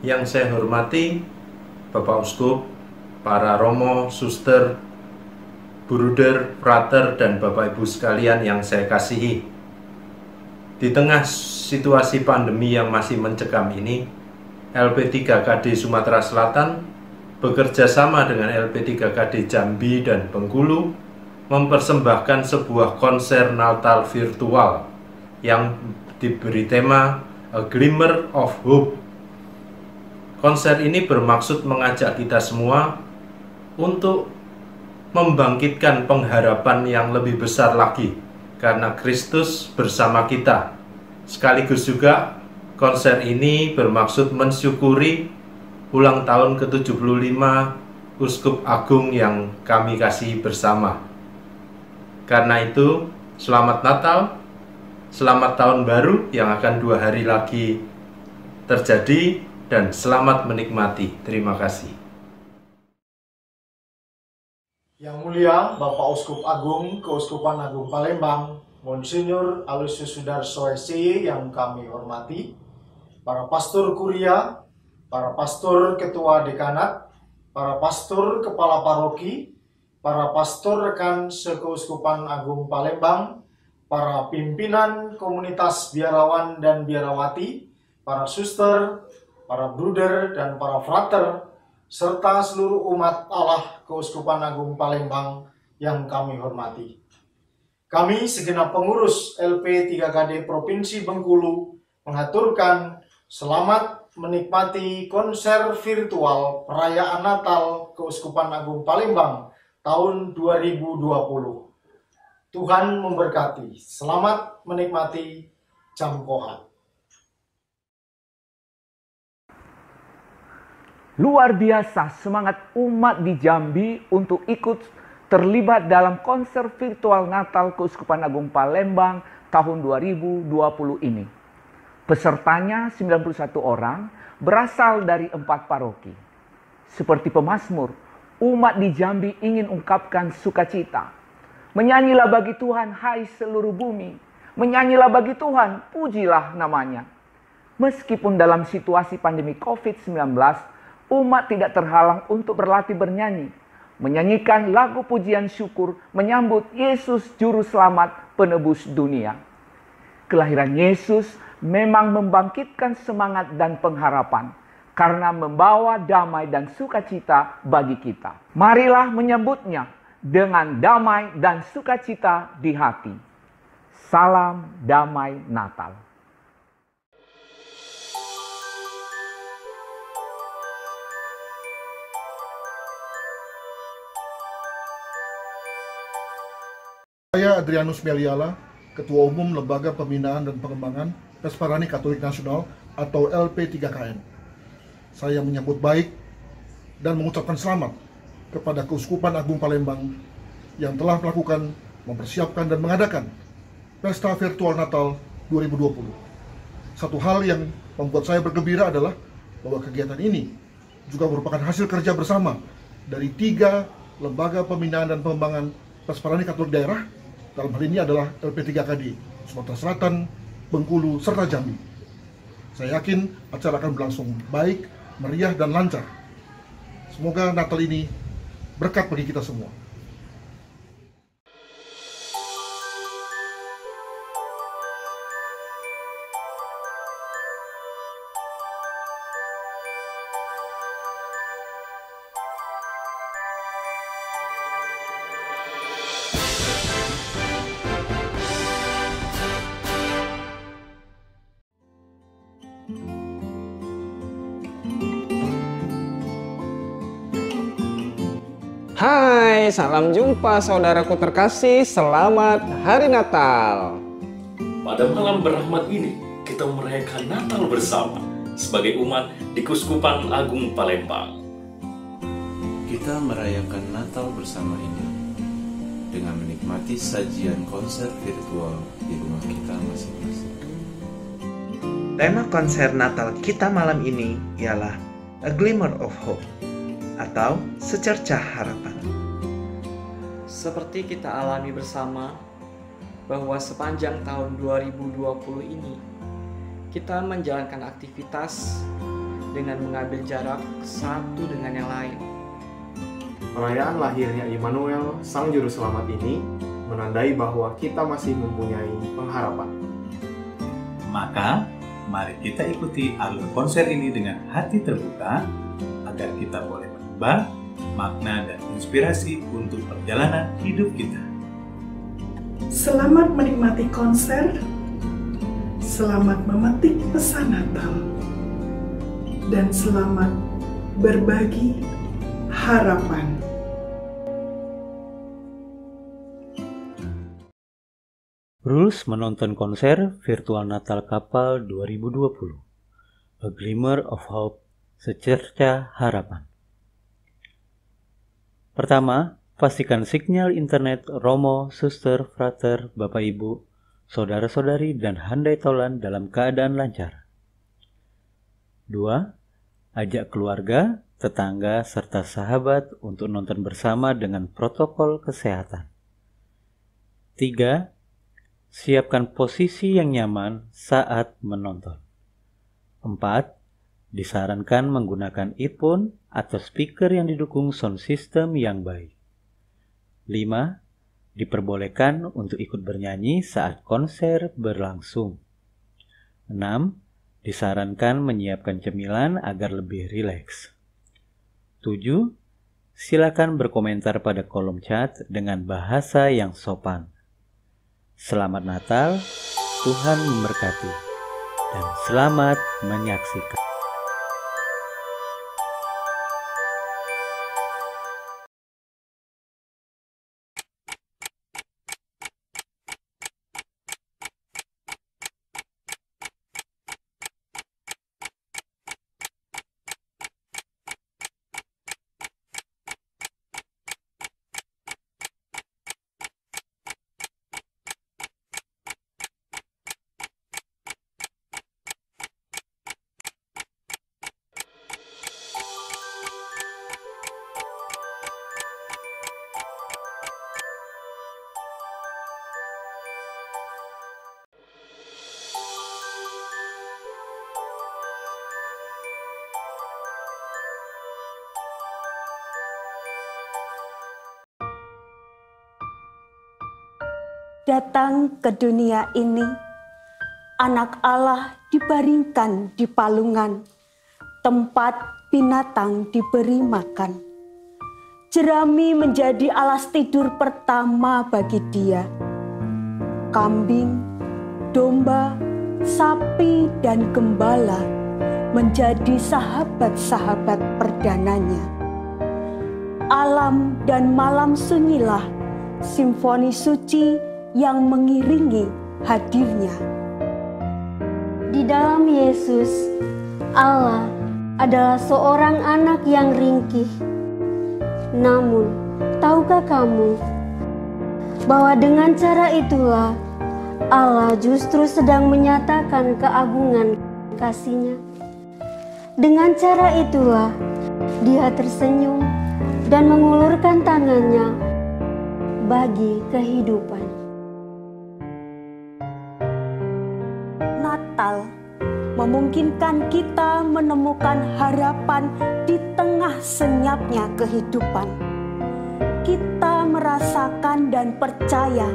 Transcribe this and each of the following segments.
Yang saya hormati Bapak Uskup, para romo, suster, bruder, frater, dan Bapak Ibu sekalian yang saya kasihi. Di tengah situasi pandemi yang masih mencekam ini, LP3KD Sumatera Selatan bekerja sama dengan LP3KD Jambi dan Bengkulu mempersembahkan sebuah konser Natal virtual yang diberi tema A Glimmer of Hope. Konser ini bermaksud mengajak kita semua untuk membangkitkan pengharapan yang lebih besar lagi karena Kristus bersama kita. Sekaligus juga konser ini bermaksud mensyukuri ulang tahun ke-75 Uskup Agung yang kami kasihi bersama. Karena itu, selamat Natal, selamat Tahun Baru yang akan 2 hari lagi terjadi, dan selamat menikmati. Terima kasih. Yang mulia Bapak Uskup Agung Keuskupan Agung Palembang, Monsinyur Aloysius Sudarso SCY yang kami hormati, para pastor kuria, para pastor ketua dekanat, para pastor kepala paroki, para pastor rekan Sekeuskupan Agung Palembang, para pimpinan komunitas biarawan dan biarawati, para suster, para bruder dan para frater, serta seluruh umat Allah Keuskupan Agung Palembang yang kami hormati. Kami segenap pengurus LP3KD Provinsi Bengkulu mengaturkan selamat menikmati konser virtual perayaan Natal Keuskupan Agung Palembang tahun 2020. Tuhan memberkati. Selamat menikmati Jam Kohat. Luar biasa semangat umat di Jambi untuk ikut terlibat dalam konser virtual Natal Keuskupan Agung Palembang tahun 2020 ini. Pesertanya 91 orang berasal dari 4 paroki. Seperti pemazmur, umat di Jambi ingin ungkapkan sukacita. Menyanyilah bagi Tuhan, hai seluruh bumi. Menyanyilah bagi Tuhan, pujilah namanya. Meskipun dalam situasi pandemi COVID-19, umat tidak terhalang untuk berlatih bernyanyi, menyanyikan lagu pujian syukur menyambut Yesus Juru Selamat penebus dunia. Kelahiran Yesus memang membangkitkan semangat dan pengharapan karena membawa damai dan sukacita bagi kita. Marilah menyambutnya dengan damai dan sukacita di hati. Salam damai Natal. Saya Adrianus Meliala, Ketua Umum Lembaga Pembinaan dan Pengembangan Pesparani Katolik Nasional atau LP3KN. Saya menyambut baik dan mengucapkan selamat kepada Keuskupan Agung Palembang yang telah melakukan, mempersiapkan dan mengadakan Pesta Virtual Natal 2020. Satu hal yang membuat saya bergembira adalah bahwa kegiatan ini juga merupakan hasil kerja bersama dari 3 lembaga pembinaan dan pengembangan Pesparani Katolik daerah. Dalam hal ini adalah LP3KD Sumatera Selatan, Bengkulu, serta Jambi. Saya yakin acara akan berlangsung baik, meriah, dan lancar. Semoga Natal ini berkat bagi kita semua. Hai, salam jumpa saudaraku terkasih, selamat Hari Natal. Pada malam berahmat ini, kita merayakan Natal bersama sebagai umat di Keuskupan Agung Palembang. Kita merayakan Natal bersama ini dengan menikmati sajian konser virtual di rumah kita masing-masing. Tema konser Natal kita malam ini ialah A Glimmer of Hope atau Secercah Harapan. Seperti kita alami bersama bahwa sepanjang tahun 2020 ini kita menjalankan aktivitas dengan mengambil jarak satu dengan yang lain. Perayaan lahirnya Immanuel, Sang Juru Selamat ini menandai bahwa kita masih mempunyai pengharapan. Maka, mari kita ikuti alur konser ini dengan hati terbuka agar kita boleh menambah makna dan inspirasi untuk perjalanan hidup kita. Selamat menikmati konser, selamat memetik pesan Natal, dan selamat berbagi harapan. Rules menonton konser virtual Natal Kapal 2020. A Glimmer of Hope, secercah harapan. Pertama, pastikan sinyal internet Romo, Suster, Frater, Bapak Ibu, Saudara-saudari, dan handai taulan dalam keadaan lancar. 2. Ajak keluarga, tetangga, serta sahabat untuk nonton bersama dengan protokol kesehatan. 3. Siapkan posisi yang nyaman saat menonton. 4. Disarankan menggunakan earphone atau speaker yang didukung sound system yang baik. 5. Diperbolehkan untuk ikut bernyanyi saat konser berlangsung. 6. Disarankan menyiapkan cemilan agar lebih rileks. 7. Silakan berkomentar pada kolom chat dengan bahasa yang sopan. Selamat Natal, Tuhan memberkati, dan selamat menyaksikan. Datang ke dunia ini, anak Allah dibaringkan di palungan, tempat binatang diberi makan. Jerami menjadi alas tidur pertama bagi dia. Kambing, domba, sapi, dan gembala menjadi sahabat-sahabat perdananya. Alam dan malam sunyilah simfoni suci yang mengiringi hadirnya. Di dalam Yesus, Allah adalah seorang anak yang ringkih. Namun, tahukah kamu bahwa dengan cara itulah Allah justru sedang menyatakan keagungan kasih-Nya? Dengan cara itulah Dia tersenyum dan mengulurkan tangannya bagi kehidupan. Natal memungkinkan kita menemukan harapan di tengah senyapnya kehidupan. Kita merasakan dan percaya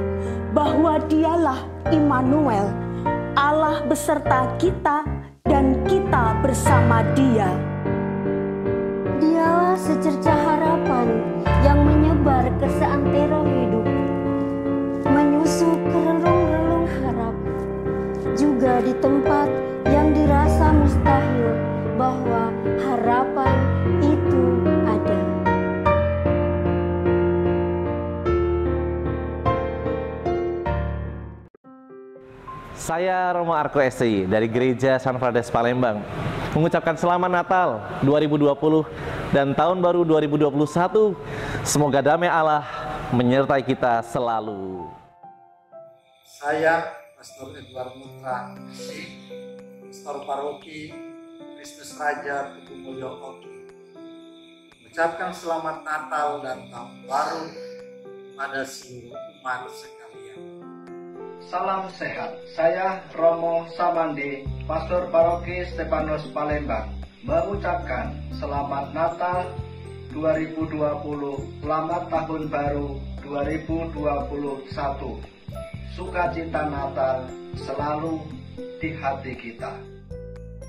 bahwa Dialah Immanuel, Allah beserta kita dan kita bersama Dia. Dialah secercah harapan yang menyebar ke seantero hidup, menyusup ke relung-relung harap, juga di tempat yang dirasa mustahil bahwa harapan itu ada. Saya Romo Arko STI dari Gereja San Frades Palembang mengucapkan selamat Natal 2020 dan tahun baru 2021. Semoga damai Allah menyertai kita selalu. Saya Pastor Edward Mutra, Pastor Paroki Kristus Raja Tugu Mulyo Oki, mengucapkan selamat Natal dan tahun baru pada seluruh umat sekalian. Salam sehat, saya Romo Samandi, Pastor Paroki Stefanus Palembang, mengucapkan Selamat Natal 2020, Selamat Tahun Baru 2021. Sukacita Natal selalu di hati kita.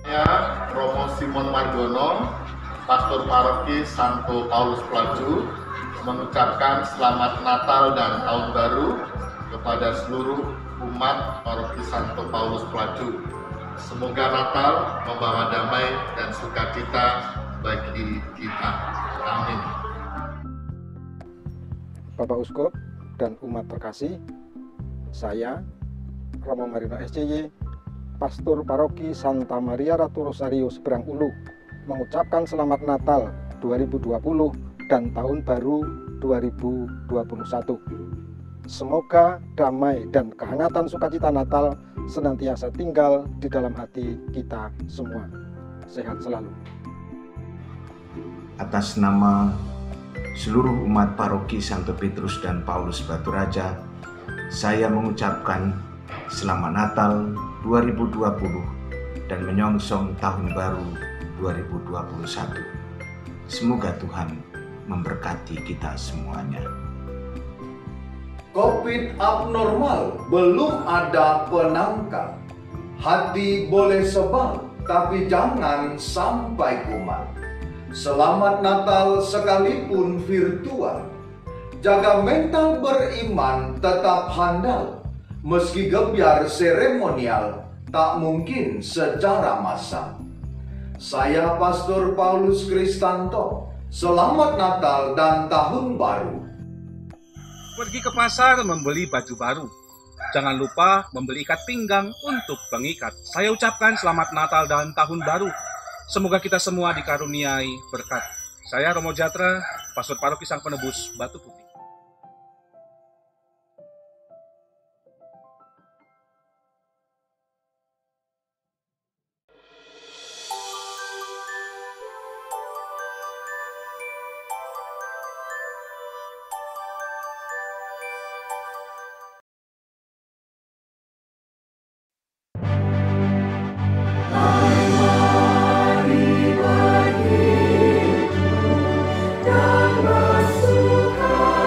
Saya Romo Simon Margono, Pastor Paroki Santo Paulus Pelaju, mengucapkan Selamat Natal dan Tahun Baru kepada seluruh umat Paroki Santo Paulus Pelaju. Semoga Natal membawa damai dan sukacita bagi kita. Amin. Bapak Uskup dan umat terkasih, saya Romo Marino SCY, Pastor Paroki Santa Maria Ratu Rosario Seberang Ulu, mengucapkan Selamat Natal 2020 dan Tahun Baru 2021. Semoga damai dan kehangatan sukacita Natal senantiasa tinggal di dalam hati kita semua. Sehat selalu. Atas nama seluruh umat Paroki Santo Petrus dan Paulus Batu Raja, saya mengucapkan Selamat Natal 2020 dan menyongsong Tahun Baru 2021. Semoga Tuhan memberkati kita semuanya. COVID abnormal belum ada penangkal. Hati boleh sebal, tapi jangan sampai kumat. Selamat Natal sekalipun virtual. Jaga mental beriman tetap handal. Meski gebyar seremonial, tak mungkin secara massal. Saya Pastor Paulus Kristanto. Selamat Natal dan Tahun Baru. Pergi ke pasar membeli baju baru. Jangan lupa membeli ikat pinggang untuk pengikat. Saya ucapkan Selamat Natal dan Tahun Baru. Semoga kita semua dikaruniai berkat. Saya Romo Jatra, Pastor Paroki Sang Penebus Batu Putih. Dan bersuka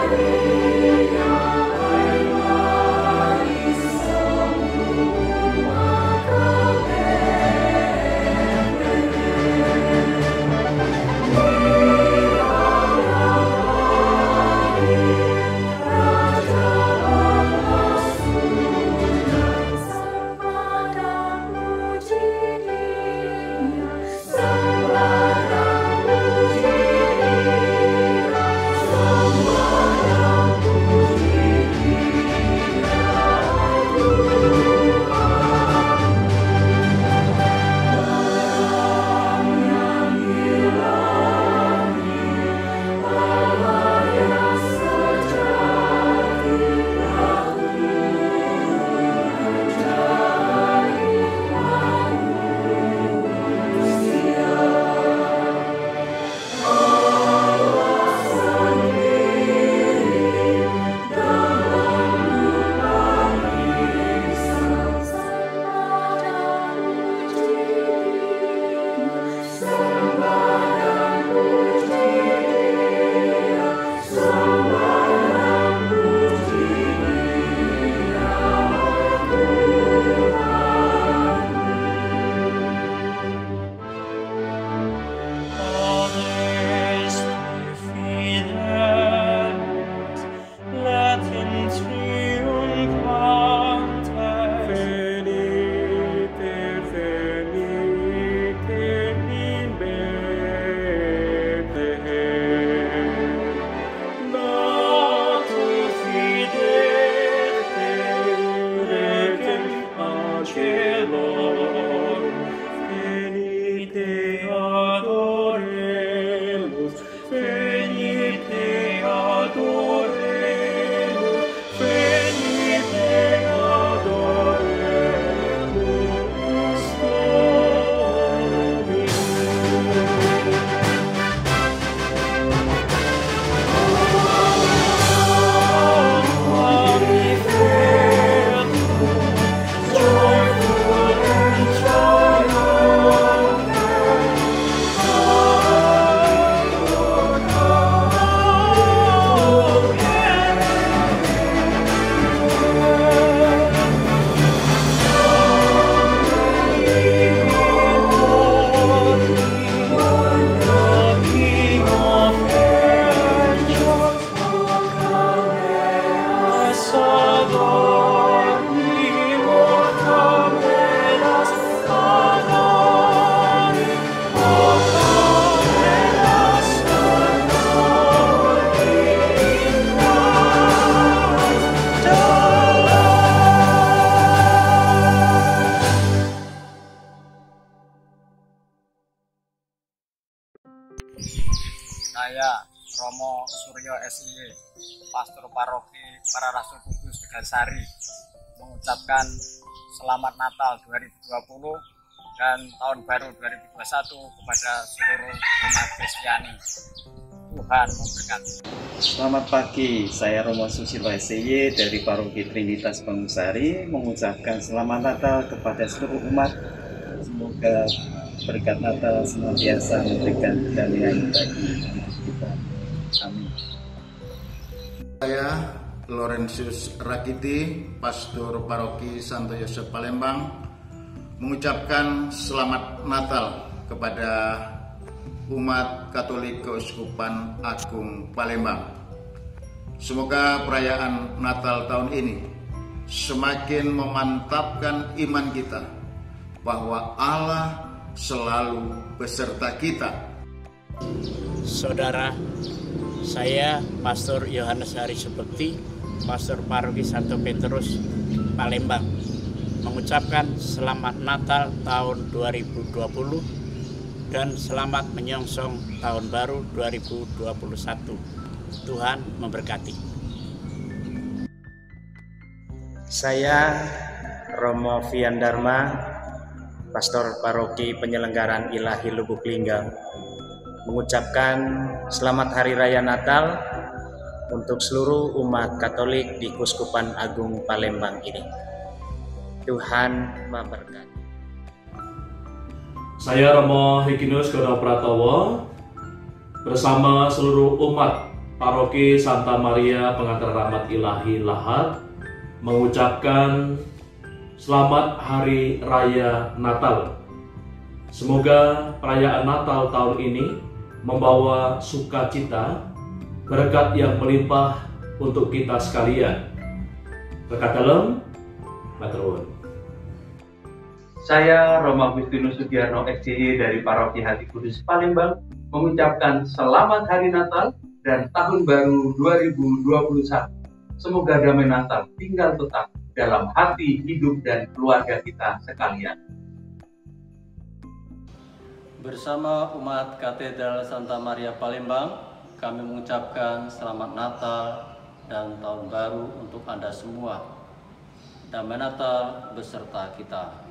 Saya Romo Suryo SIY, Pastor Paroki Para Rasul Kudus Tegalsari, mengucapkan Selamat Natal 2020 dan Tahun Baru 2021 kepada seluruh umat Kristiani. Tuhan memberkati. Selamat pagi, saya Romo Susilo SIY dari Paroki Trinitas Bangusari mengucapkan Selamat Natal kepada seluruh umat. Semoga berkat Natal senantiasa memberikan kedamaian bagi hidup kita. Amin. Saya Laurentius Rakiti, Pastor Paroki Santo Yosef Palembang, mengucapkan Selamat Natal kepada umat Katolik Keuskupan Agung Palembang. Semoga perayaan Natal tahun ini semakin memantapkan iman kita bahwa Allah selalu beserta kita. Saudara, saya Pastor Yohanes Hari Subekti, Pastor Paroki Santo Petrus Palembang, mengucapkan Selamat Natal tahun 2020 dan selamat menyongsong Tahun Baru 2021. Tuhan memberkati. Saya Romo Fian Dharma, Pastor Paroki Penyelenggaraan Ilahi Lubuk Linggang, mengucapkan Selamat Hari Raya Natal untuk seluruh umat Katolik di Keuskupan Agung Palembang ini. Tuhan memberkati. Saya Romo Higinus Gono Pratowo bersama seluruh umat Paroki Santa Maria Pengantar Rahmat Ilahi Lahat mengucapkan Selamat Hari Raya Natal. Semoga perayaan Natal tahun ini membawa sukacita, berkat yang melimpah untuk kita sekalian. Berkat dalam, matur nuwun. Saya Romo Agustinus Sugiarno SCY dari Paroki Hati Kudus Palembang mengucapkan Selamat Hari Natal dan Tahun Baru 2021. Semoga damai Natal tinggal tetap dalam hati, hidup, dan keluarga kita sekalian. Bersama umat Katedral Santa Maria Palembang, kami mengucapkan Selamat Natal dan Tahun Baru untuk Anda semua. Damai Natal beserta kita.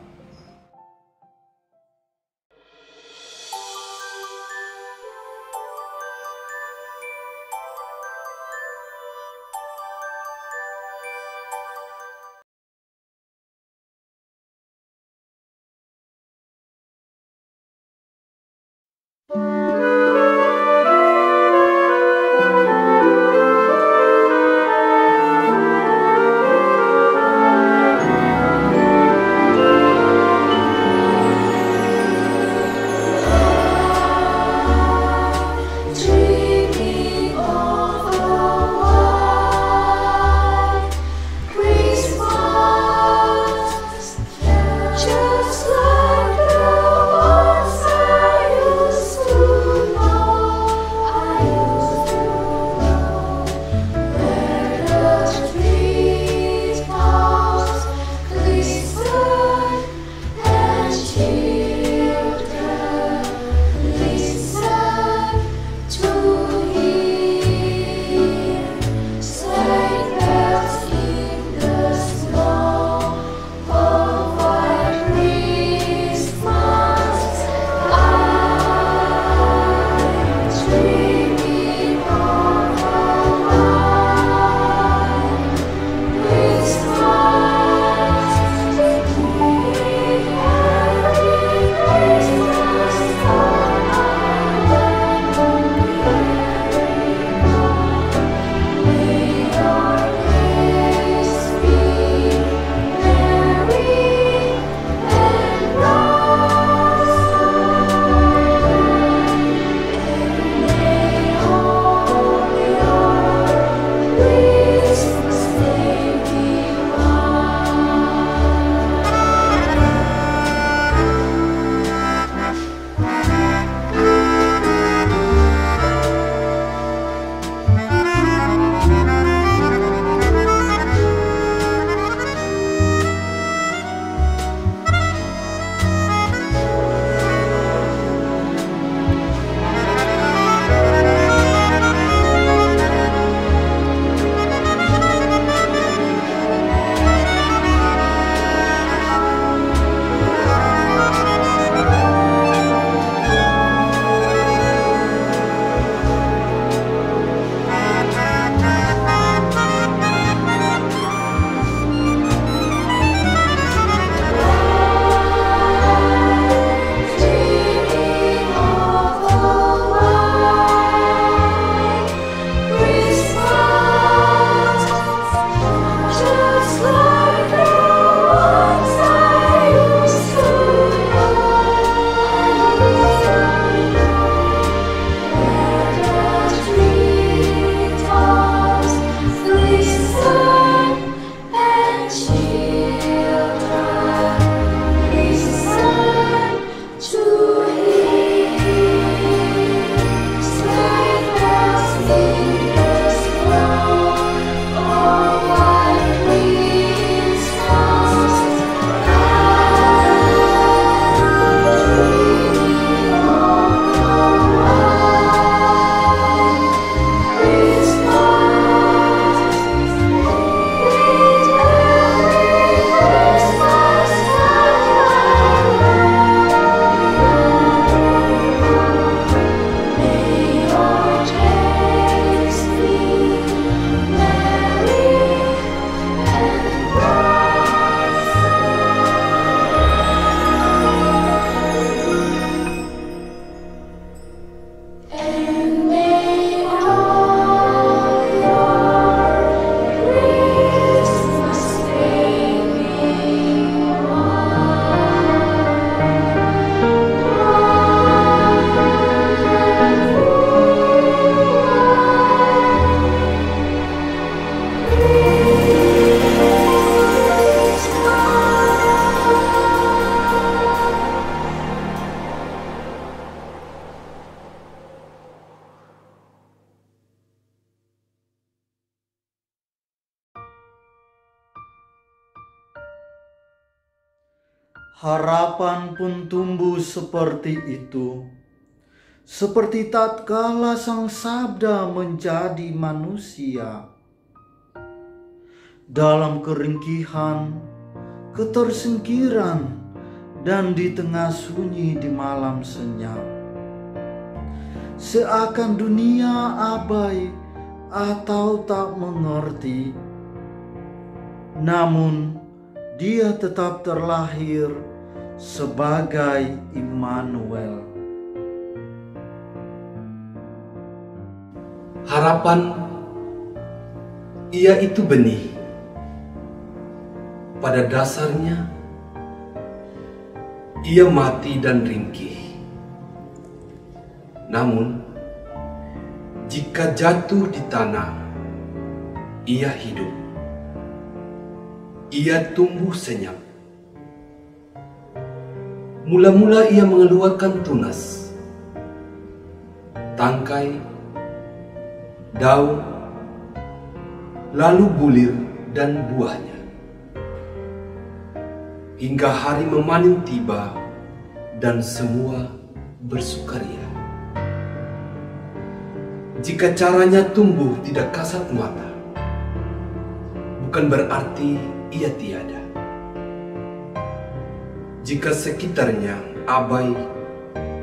Harapan pun tumbuh seperti itu. Seperti tatkala Sang Sabda menjadi manusia. Dalam keringkihan, ketersingkiran, dan di tengah sunyi di malam senyap. Seakan dunia abai atau tak mengerti. Namun, Dia tetap terlahir sebagai Immanuel. Harapan, ia itu benih. Pada dasarnya, ia mati dan ringkih. Namun, jika jatuh di tanah, ia hidup. Ia tumbuh senyap. Mula-mula ia mengeluarkan tunas, tangkai, daun, lalu bulir dan buahnya. Hingga hari memanen tiba dan semua bersukaria. Jika caranya tumbuh tidak kasat mata, bukan berarti ia tiada. Jika sekitarnya abai,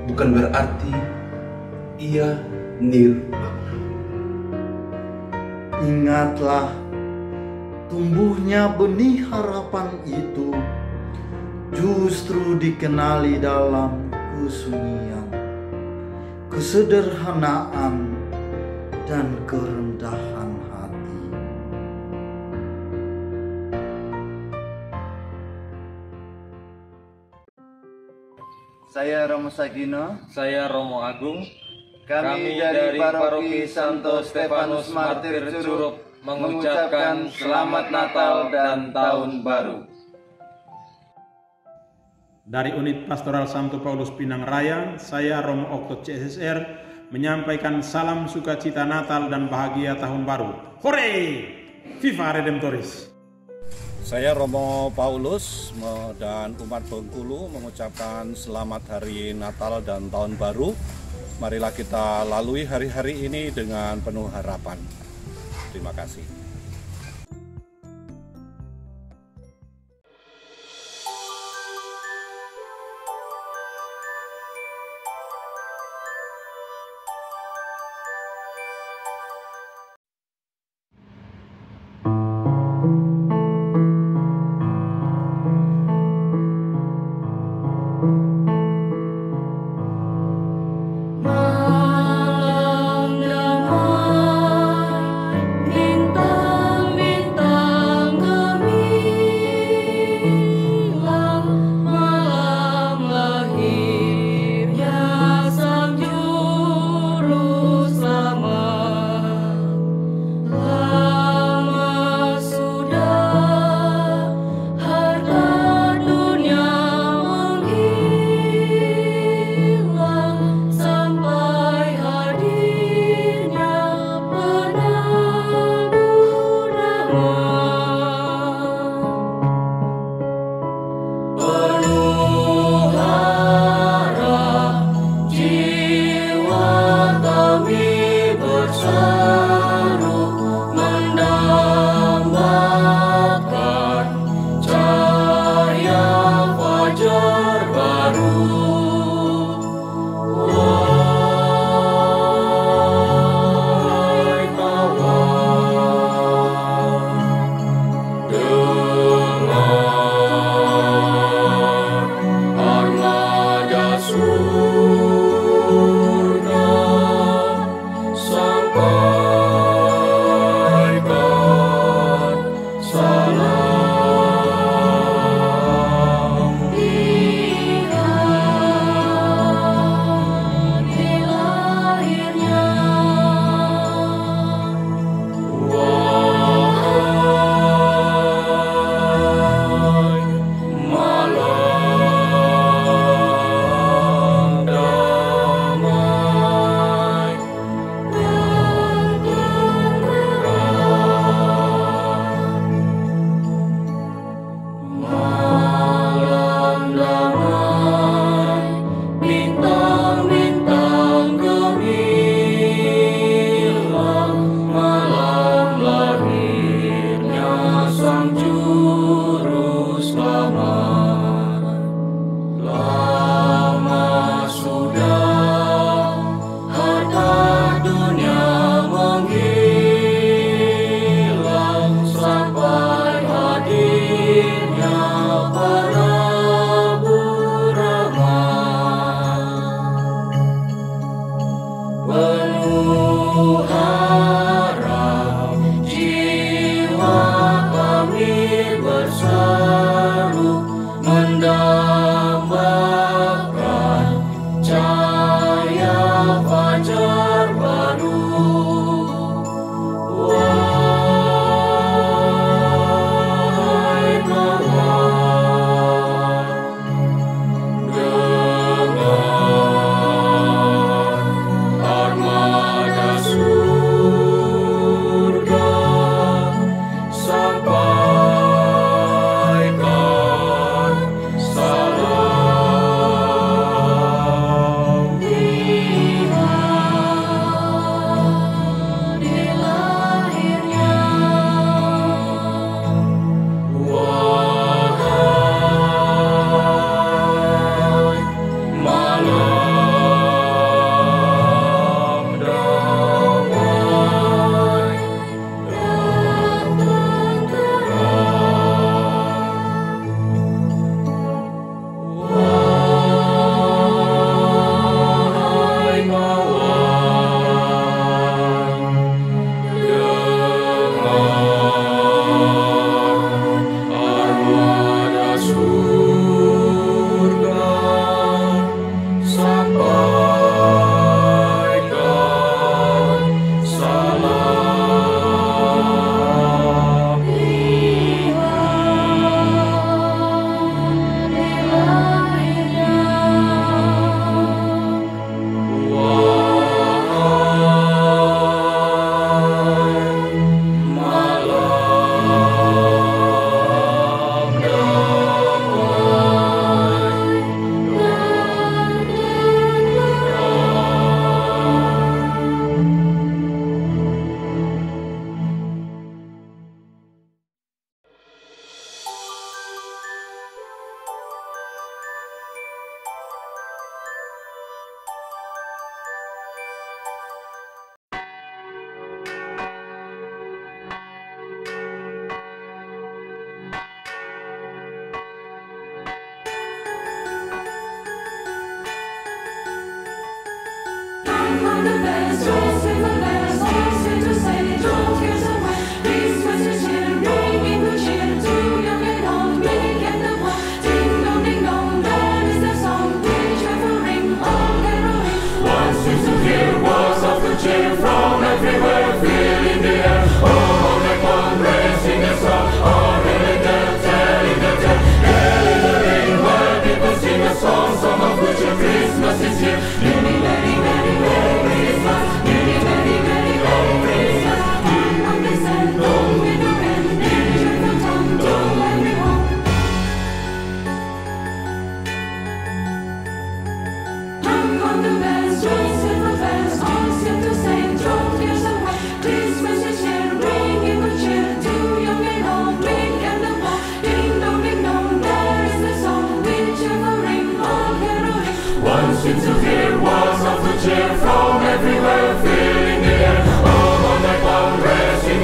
bukan berarti ia nirmana. Ingatlah, tumbuhnya benih harapan itu justru dikenali dalam kesunyian, kesederhanaan, dan kerendahan hati. Saya Romo Sagino. Saya Romo Agung. Kami dari Paroki Santo Stefanus Martir Curug mengucapkan Selamat Natal dan Tahun Baru. Dari Unit Pastoral Santo Paulus Pinang Raya, saya Romo Okto CSSR menyampaikan salam sukacita Natal dan bahagia Tahun Baru. Hore! Viva Redemptoris! Saya Romo Paulus dan umat Bengkulu mengucapkan selamat hari Natal dan Tahun Baru. Marilah kita lalui hari-hari ini dengan penuh harapan. Terima kasih. Malam damai, minta harap jiwa kami berseru mendambakan cahaya fajar baru. Wahai mawar, dengar armada surga sampaikan salam. Lihat di lahirnya, wahai malam damai dan tenteram. Wahai mawar, dengar armada surga sampaikan salam. Lihat di lahirnya, wahai malam damai dan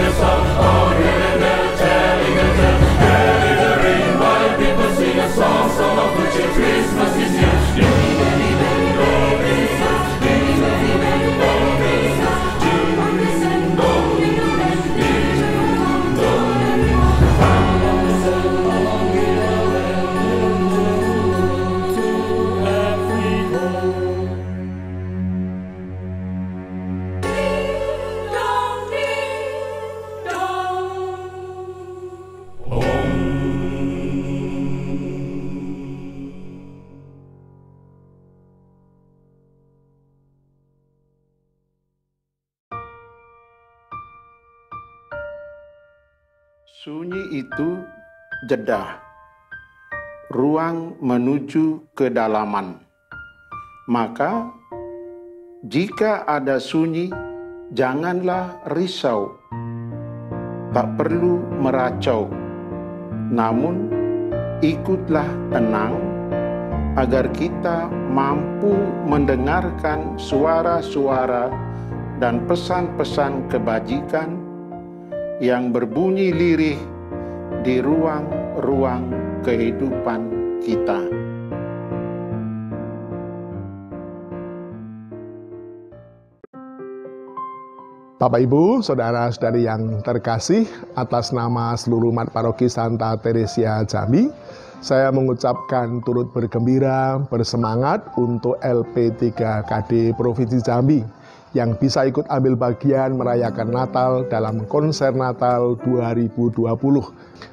Sunyi itu jeda, ruang menuju kedalaman. Maka, jika ada sunyi, janganlah risau. Tak perlu meracau, namun ikutlah tenang agar kita mampu mendengarkan suara-suara dan pesan-pesan kebajikan yang berbunyi lirih di ruang-ruang kehidupan kita. Bapak Ibu, saudara-saudari yang terkasih, atas nama seluruh umat paroki Santa Teresia Jambi, saya mengucapkan turut bergembira, bersemangat untuk LP3KD Provinsi Jambi yang bisa ikut ambil bagian merayakan Natal dalam konser Natal 2020.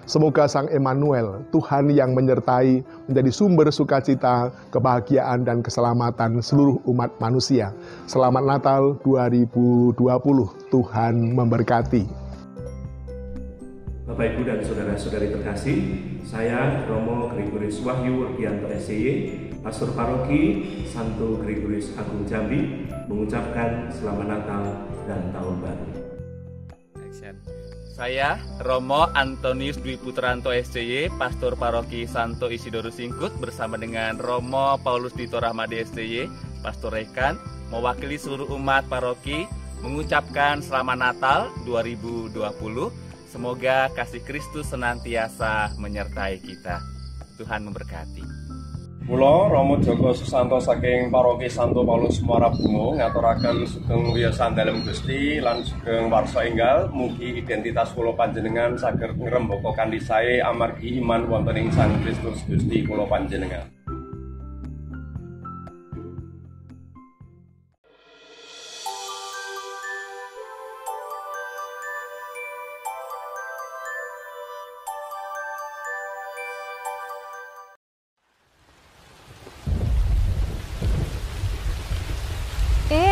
Semoga Sang Emmanuel, Tuhan yang menyertai, menjadi sumber sukacita, kebahagiaan, dan keselamatan seluruh umat manusia. Selamat Natal 2020, Tuhan memberkati. Bapak, Ibu, dan saudara-saudari terkasih, saya Romo Gregorius Wahyu Urbianto SCY, Pastor Paroki Santo Gregorius Agung Jambi, mengucapkan Selamat Natal dan Tahun Baru. Saya Romo Antonius Dwi Putranto SCY, Pastor Paroki Santo Isidorus Singkut, bersama dengan Romo Paulus Dito Rahmadi SCY, Pastor Rekan, mewakili seluruh umat paroki mengucapkan Selamat Natal 2020. Semoga kasih Kristus senantiasa menyertai kita. Tuhan memberkati. Kula Romo Joko Susanto saking Paroki Santo Paulus Muara Bungo ngaturaken sugeng wiyosan dalem Gusti lan sugeng warsa enggal mugi identitas kula panjenengan saged ngrembaka kanthi sae amargi iman wonten ing Sang Kristus Gusti kula panjenengan.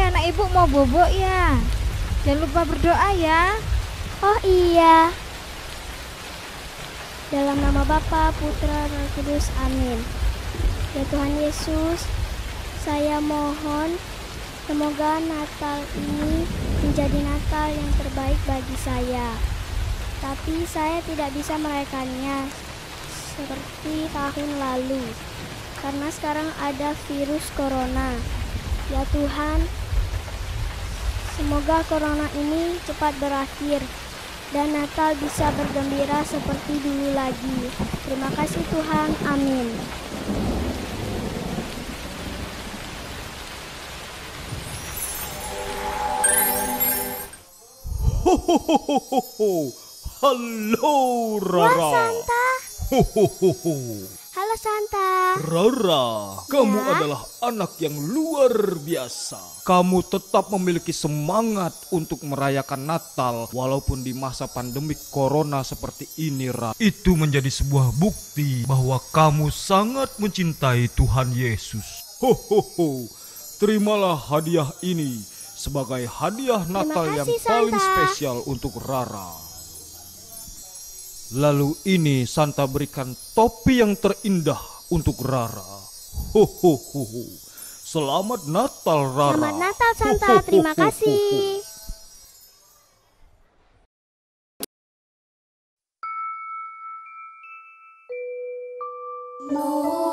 Anak ibu mau bobok ya? Jangan lupa berdoa ya. Oh iya. Dalam nama Bapa, Putra, Roh Kudus, amin. Ya Tuhan Yesus, saya mohon semoga Natal ini menjadi Natal yang terbaik bagi saya. Tapi saya tidak bisa merayakannya seperti tahun lalu karena sekarang ada virus corona. Ya Tuhan, semoga corona ini cepat berakhir dan Natal bisa bergembira seperti dulu lagi. Terima kasih Tuhan, amin. Halo Rara. Wah, Santa. Halo Santa. Rara, kamu adalah anak yang luar biasa. Kamu tetap memiliki semangat untuk merayakan Natal walaupun di masa pandemik corona seperti ini, Rara. Itu menjadi sebuah bukti bahwa kamu sangat mencintai Tuhan Yesus. Terimalah hadiah ini sebagai hadiah Natal yang paling spesial untuk Rara. Lalu ini Santa berikan topi yang terindah untuk Rara. Selamat Natal, Rara. Selamat Natal, Santa. Terima kasih. Pertama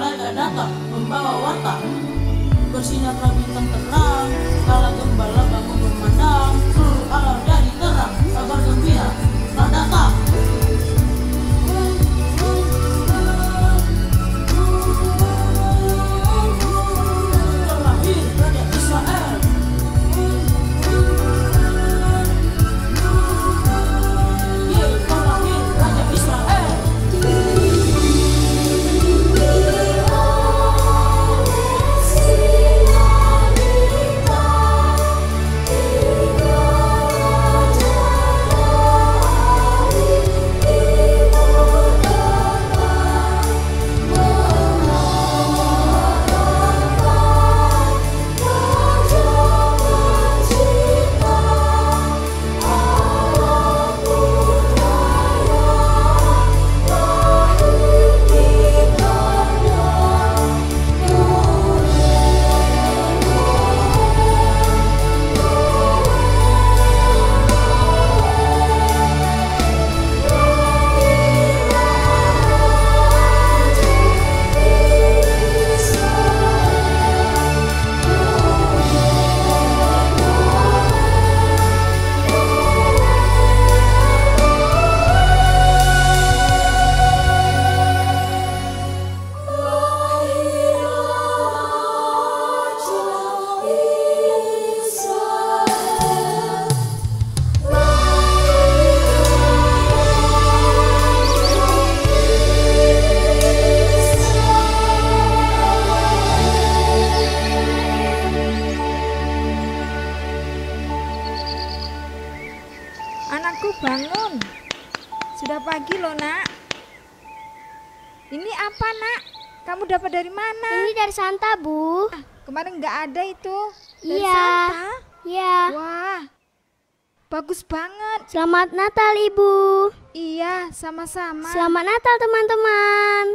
malaikat datang membawa warta. Bersinarlah bintang terang, kala gembala bangun memandang, seluruh alam jadi terang, kabar gembira telah datang. Terlahir Raja Israel. Terlahir Raja Israel. Anakku bangun. Sudah pagi loh nak. Ini apa nak? Kamu dapat dari mana? Ini dari Santa, Bu. Kemarin nggak ada itu. Dari Iya. Santa? Iya. Wah, bagus banget. Selamat Natal, Ibu. Iya, sama-sama. Selamat Natal, teman-teman.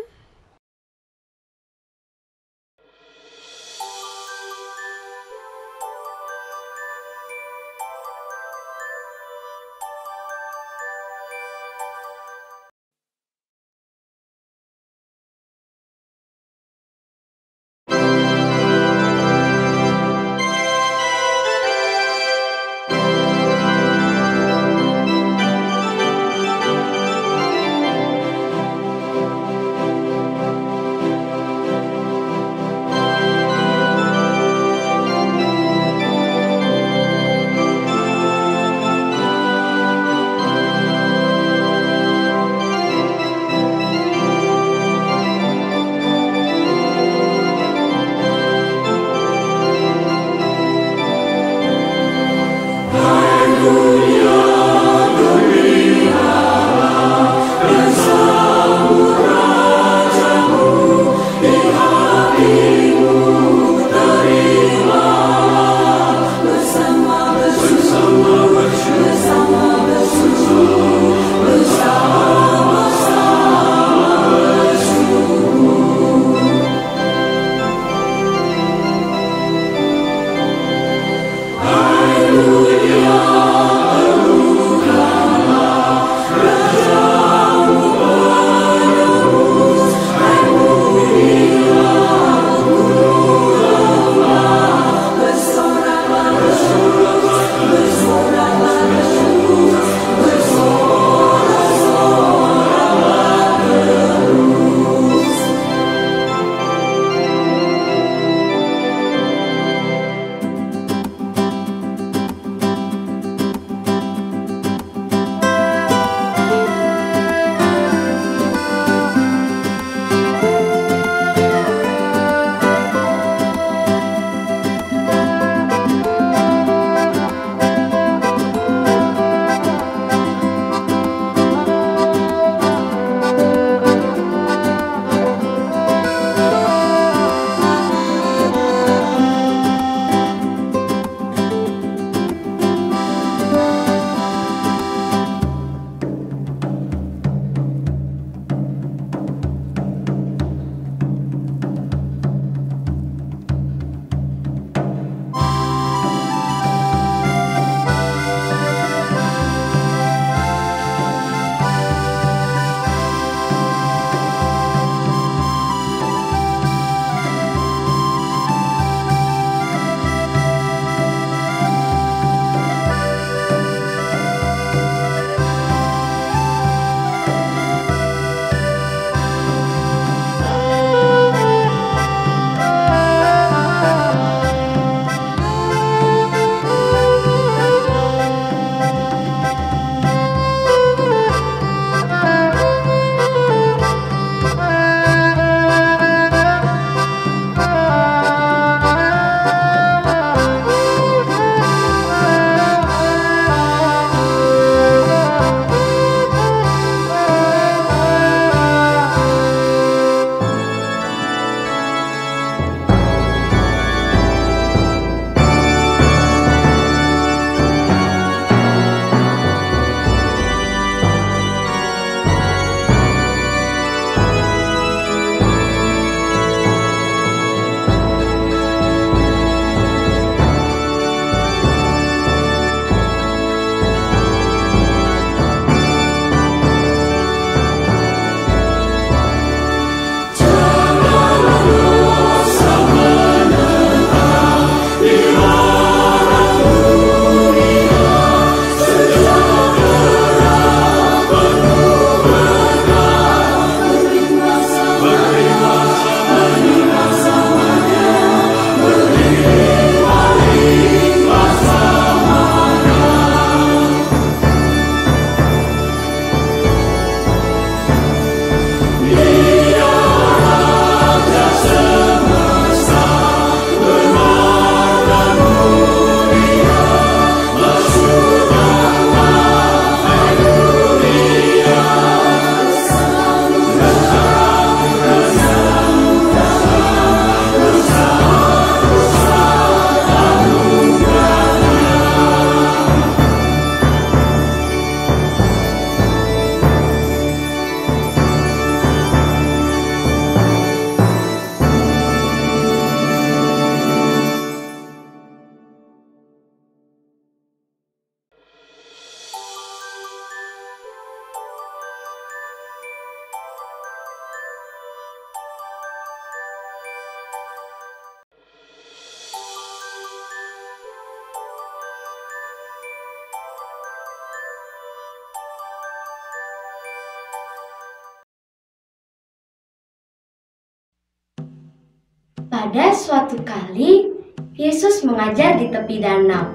Pada suatu kali, Yesus mengajar di tepi danau.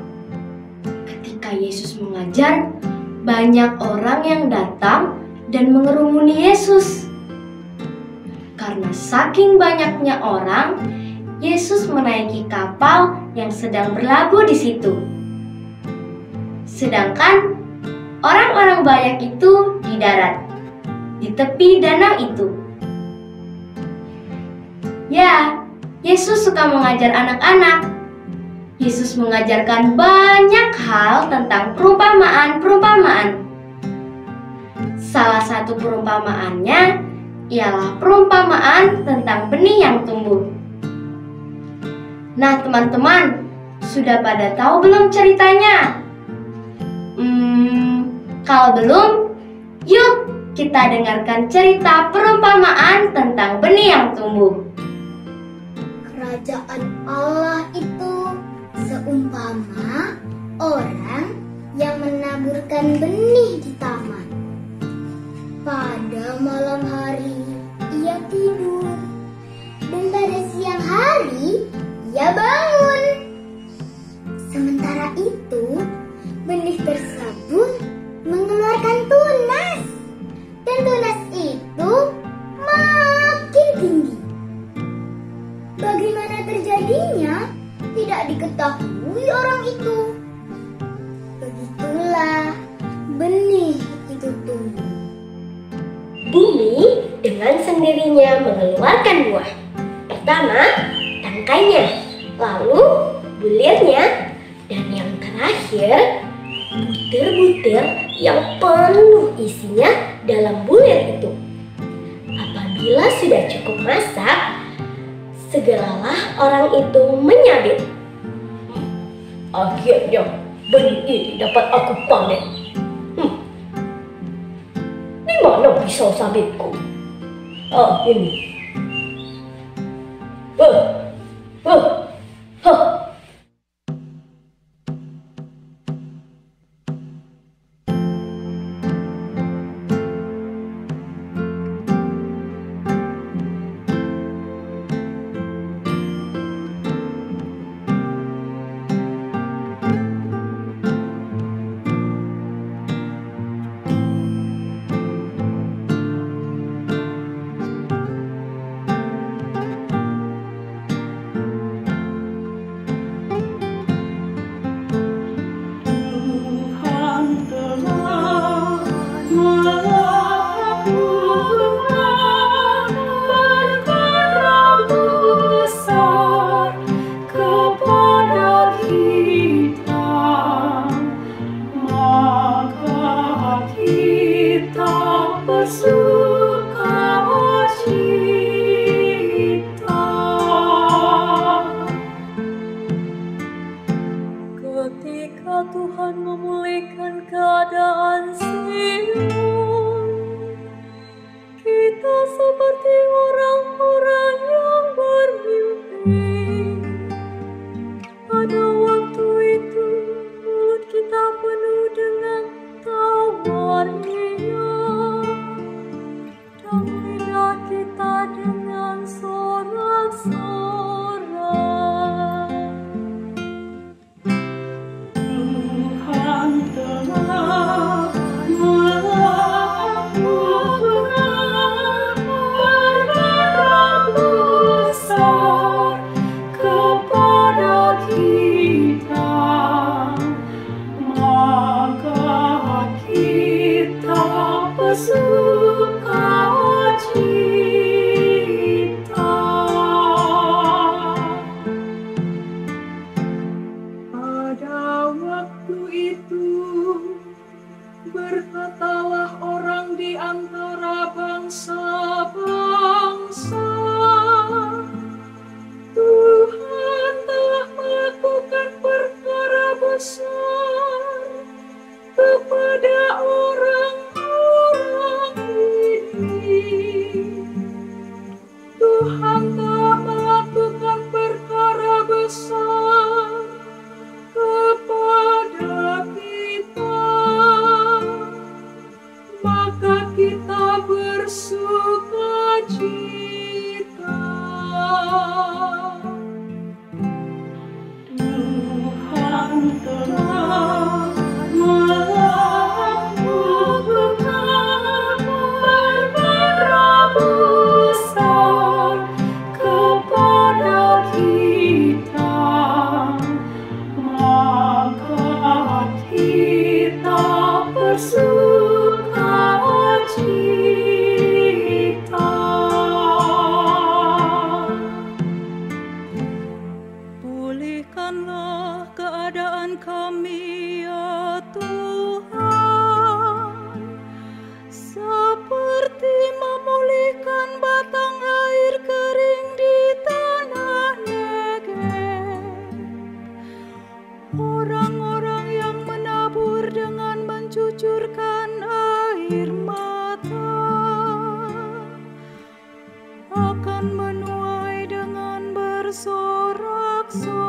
Ketika Yesus mengajar, banyak orang yang datang dan mengerumuni Yesus. Karena saking banyaknya orang, Yesus menaiki kapal yang sedang berlabuh di situ. Sedangkan orang-orang banyak itu di darat, di tepi danau itu. Ya, Yesus suka mengajar anak-anak. Yesus mengajarkan banyak hal tentang perumpamaan-perumpamaan. Salah satu perumpamaannya ialah perumpamaan tentang benih yang tumbuh. Nah, teman-teman, sudah pada tahu belum ceritanya? Kalau belum, yuk kita dengarkan cerita perumpamaan tentang benih yang tumbuh. Kerajaan Allah itu seumpama orang yang menaburkan benih di taman. Pada malam hari ia tidur, dan pada siang hari ia bangun. Sementara itu benih tersebut mengeluarkan tunas, dan tunas itu makin tinggi. Bagaimana terjadinya tidak diketahui orang itu. Begitulah benih itu tumbuh. Bumi dengan sendirinya mengeluarkan buah. Pertama, tangkainya, lalu bulirnya, dan yang terakhir, butir-butir yang penuh isinya dalam bulir itu. Apabila sudah cukup masak, segeralah orang itu menyabit. Akhirnya benih ini dapat aku panen. Di mana pisau sabitku? Ini. Ketika Tuhan memulihkan keadaan Sion, kita seperti orang-orang yang bermimpi. Pada waktu itu mulut kita penuh dengan tawarnya, dan lidah kita dengan sorak-sorai. Tuhan telah melakukan perkara besar telah melakukan penebusan kepada kita, maka kita bersukacita. Pulihkanlah keadaan kami ya Tuhan, seperti memulihkan batang air kering di tanah Negev. Orang-orang yang menabur dengan mencucurkan air mata akan menuai dengan bersorak-sorai.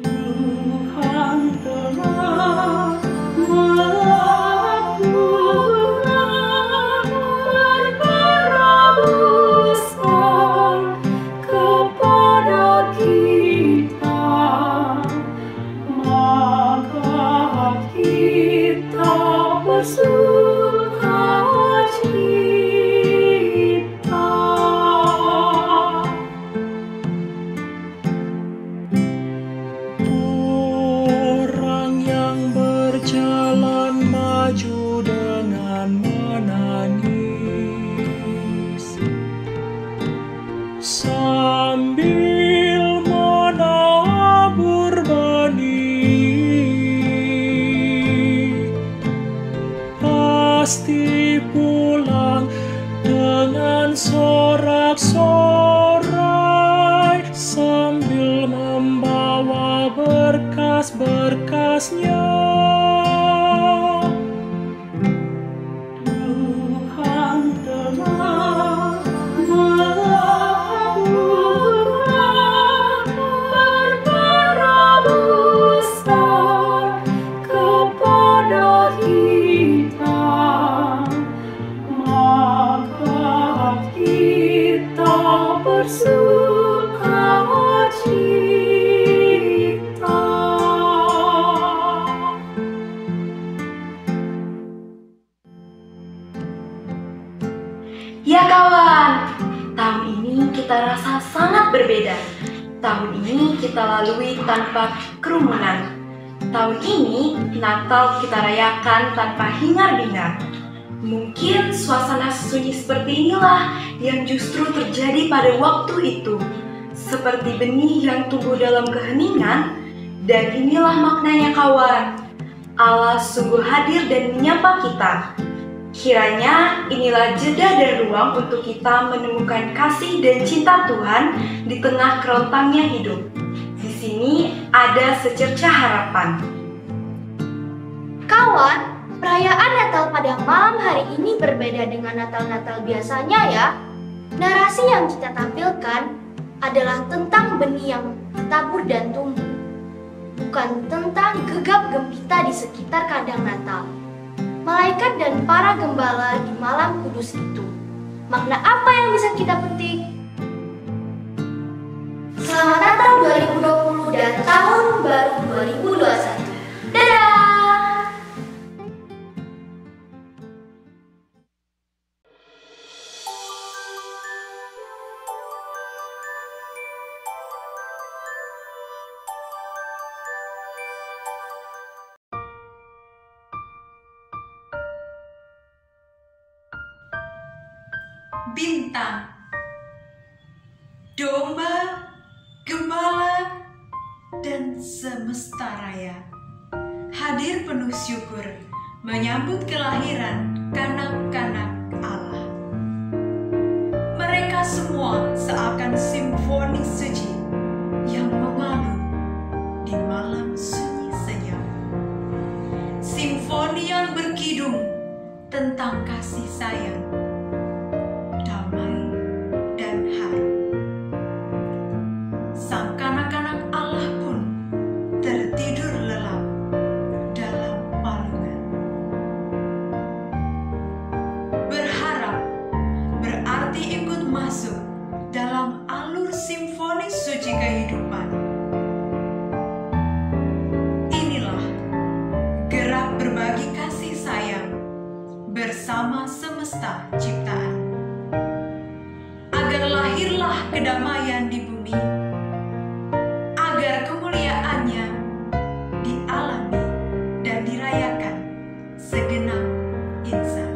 Tuhan telah melakukan penebusan kepada kita, maka kita bersukacita. Orang yang berjalan maju dengan menangis, sambil menabur benih, pasti pulang dengan sorak-sorai sambil membawa berkas-berkasnya. Tuhan telah melakukan penebusan kepada kita, maka kita bersukacita. Ya kawan, tahun ini kita rasa sangat berbeda. Tahun ini kita lalui tanpa kerumunan. Tahun ini Natal kita rayakan tanpa hingar-bingar. Mungkin suasana sunyi seperti inilah yang justru terjadi pada waktu itu. Seperti benih yang tumbuh dalam keheningan, dan inilah maknanya kawan. Allah sungguh hadir dan menyapa kita. Kiranya inilah jeda dan ruang untuk kita menemukan kasih dan cinta Tuhan di tengah kerontangnya hidup. Di sini ada secercah harapan. Kawan, perayaan Natal pada malam hari ini berbeda dengan Natal-Natal biasanya ya. Narasi yang kita tampilkan adalah tentang benih yang tabur dan tumbuh, bukan tentang gegap gempita di sekitar kandang Natal. Malaikat dan para gembala di malam kudus itu. Makna apa yang bisa kita petik? Selamat Natal 2020 dan Tahun Baru 2021. Dadah! Bintang, domba, gembala, dan semesta raya hadir penuh syukur menyambut kelahiran kanak-kanak Allah. Mereka semua seakan simfoni suci yang mengalun di malam sunyi senyap. Simfoni yang berkidung tentang kasih sayang, damai, dan harum. Sang kanak-kanak Allah pun tertidur lelap dalam palungan. Berharap berarti ikut masuk dalam alur simfoni suci kehidupan. Inilah gerak berbagi kasih sayang bersama semesta ciptaan, agar lahirlah kedamaian di bumi, agar kemuliaannya dialami dan dirayakan segenap insan.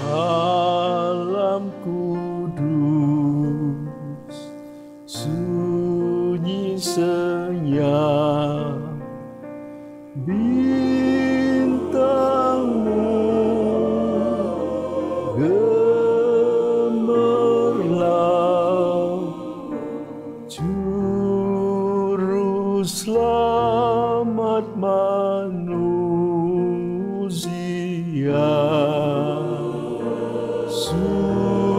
Malam kudus, sunyi senyap, bintangmu gemerlap, juru selamat manusia.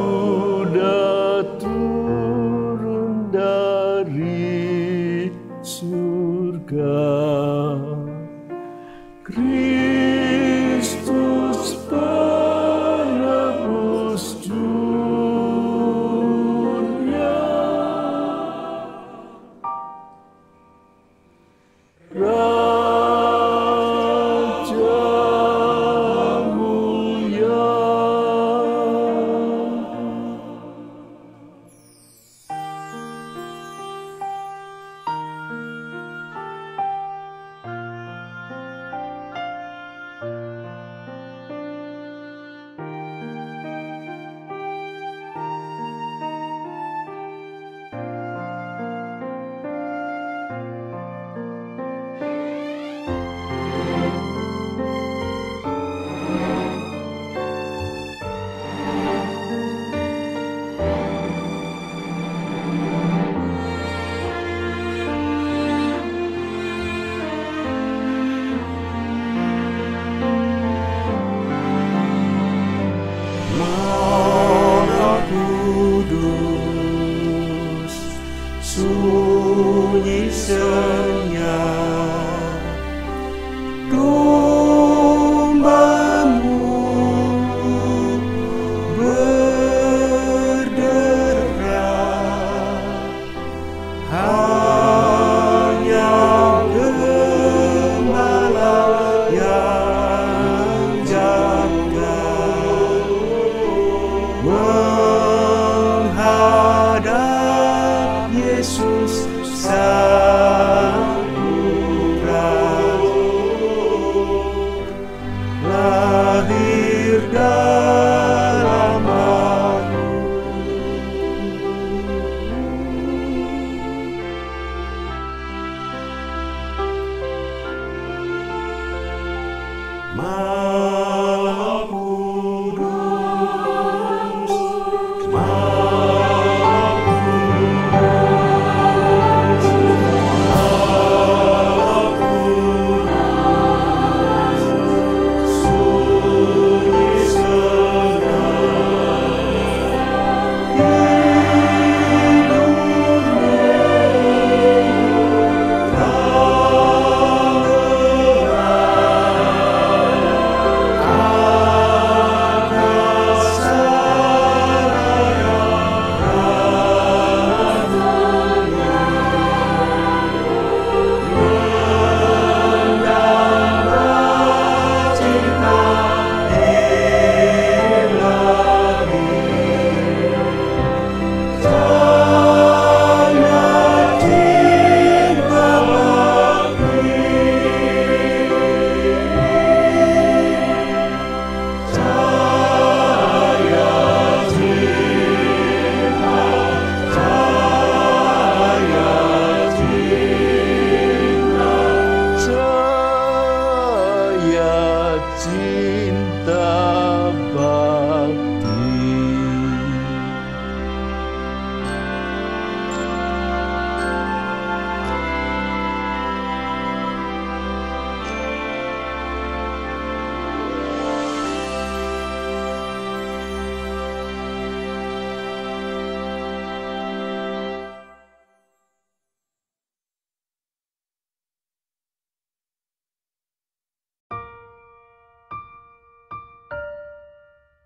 Sudah turun dari surga, Kristus penebus dunia. Raja mulia, Maha Kudus, sunyi senyap, domba-Mu berderak, hanya Gembala yang jaga, menghadap Yesus Sang Putra, lahir dalam aku. Maha Kudus,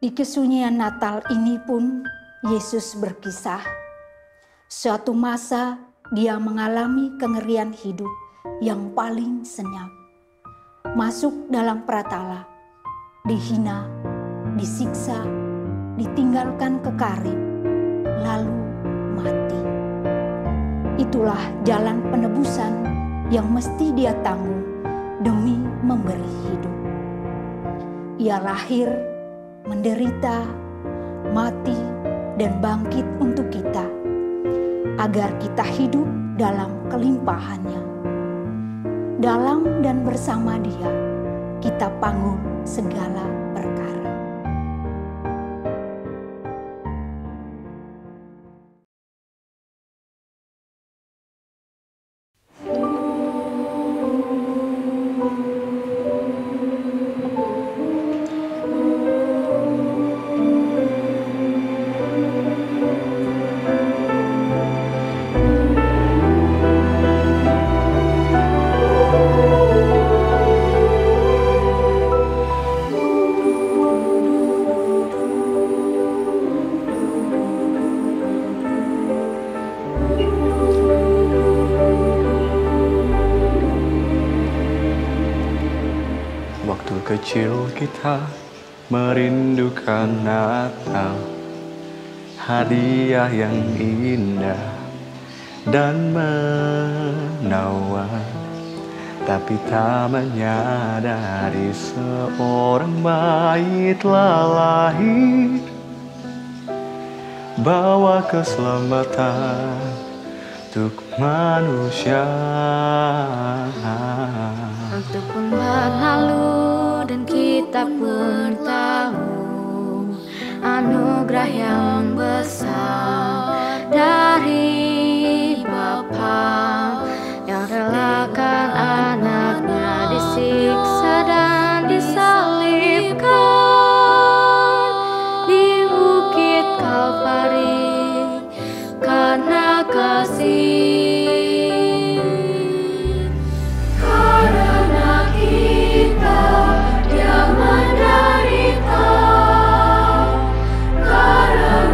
Di kesunyian Natal ini pun Yesus berkisah. Suatu masa dia mengalami kengerian hidup yang paling senyap. Masuk dalam pratala, dihina, disiksa, ditinggalkan kekari, lalu mati. Itulah jalan penebusan yang mesti dia tanggung demi memberi hidup. Ia lahir, menderita, mati, dan bangkit untuk kita, agar kita hidup dalam kelimpahannya. Dalam dan bersama Dia, kita bangun segala perkara. Kecil kita merindukan Natal, hadiah yang indah dan menawan, tapi tak menyadari seorang bayi telah lahir, bawa keselamatan untuk manusia. Waktu pun berlalu dan kita pun tahu anugerah yang besar dari Bapa yang relakan anaknya disiksa dan disalibkan di bukit Kalvari karena kasih. Dia menderita karena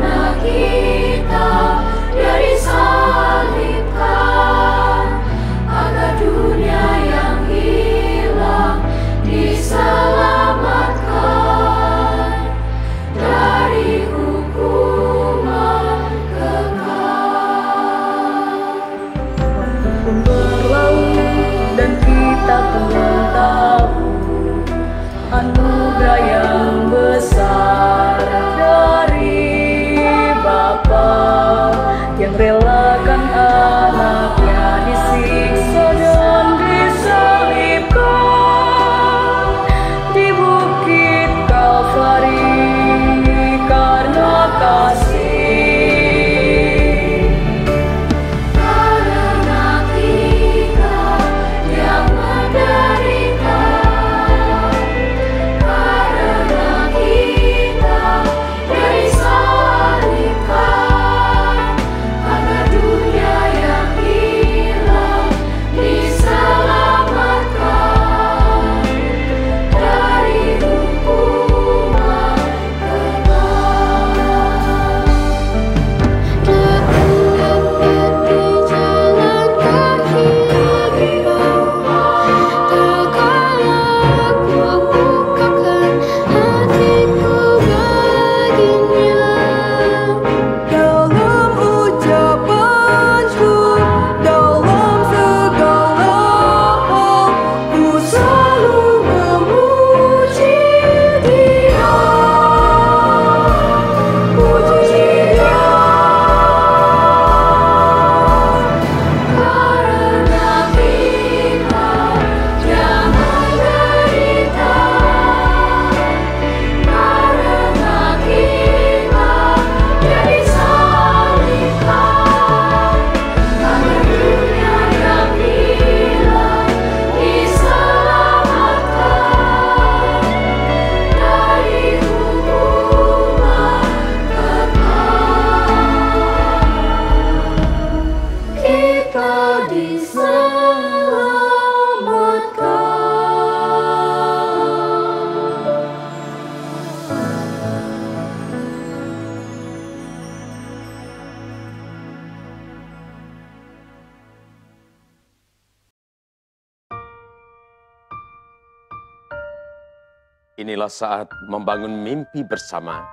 Inilah saat membangun mimpi bersama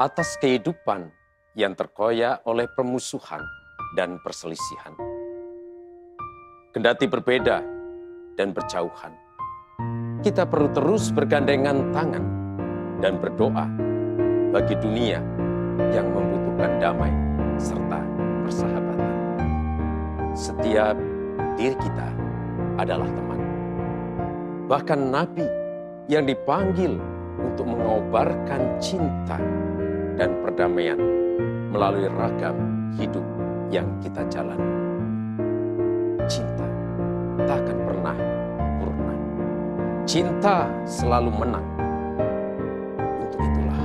atas kehidupan yang terkoyak oleh permusuhan dan perselisihan. Kendati berbeda dan berjauhan, kita perlu terus bergandengan tangan dan berdoa bagi dunia yang membutuhkan damai serta persahabatan. Setiap diri kita adalah teman. Bahkan nabi yang dipanggil untuk mengobarkan cinta dan perdamaian melalui ragam hidup yang kita jalani. Cinta tak akan pernah purna. Cinta selalu menang. Untuk itulah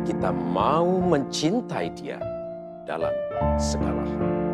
kita mau mencintai Dia dalam segala hal.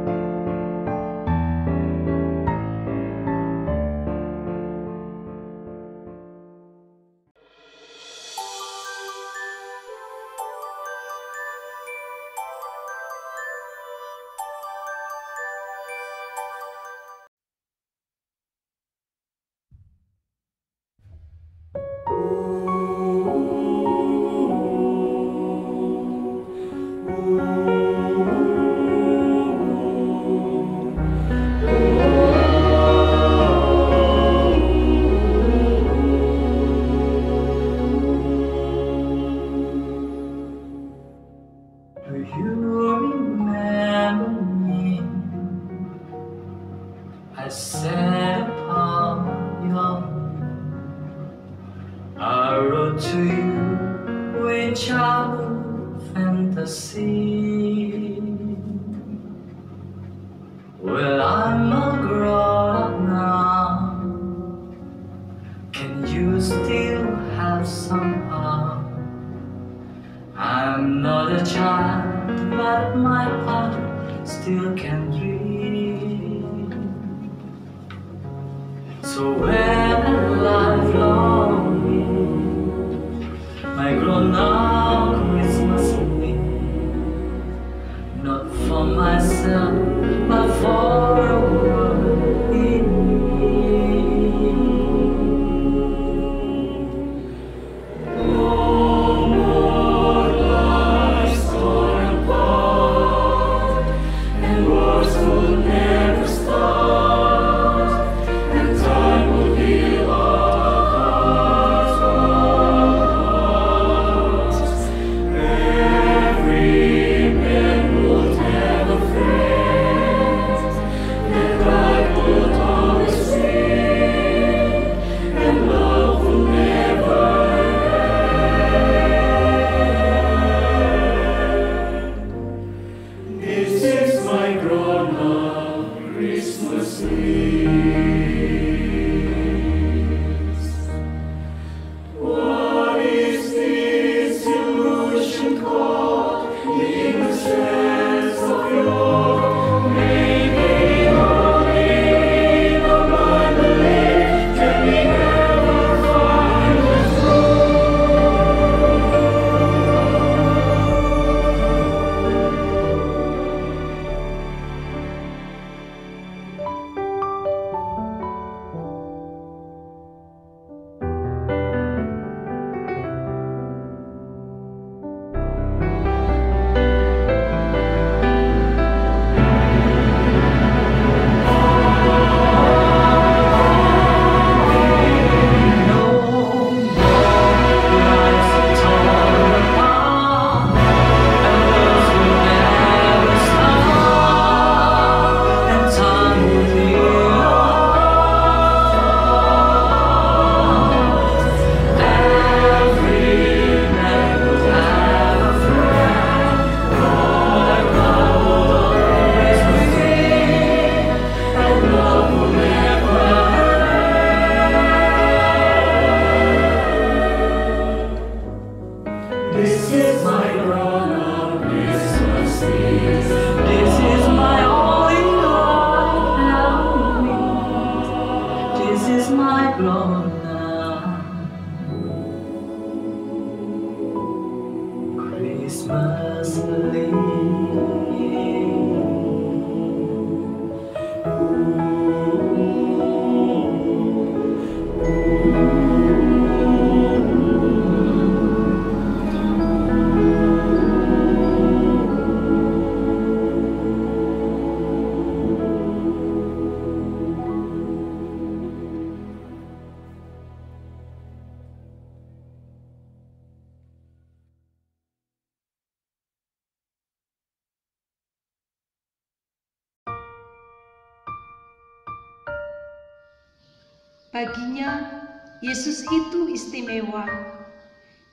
Baginya, Yesus itu istimewa.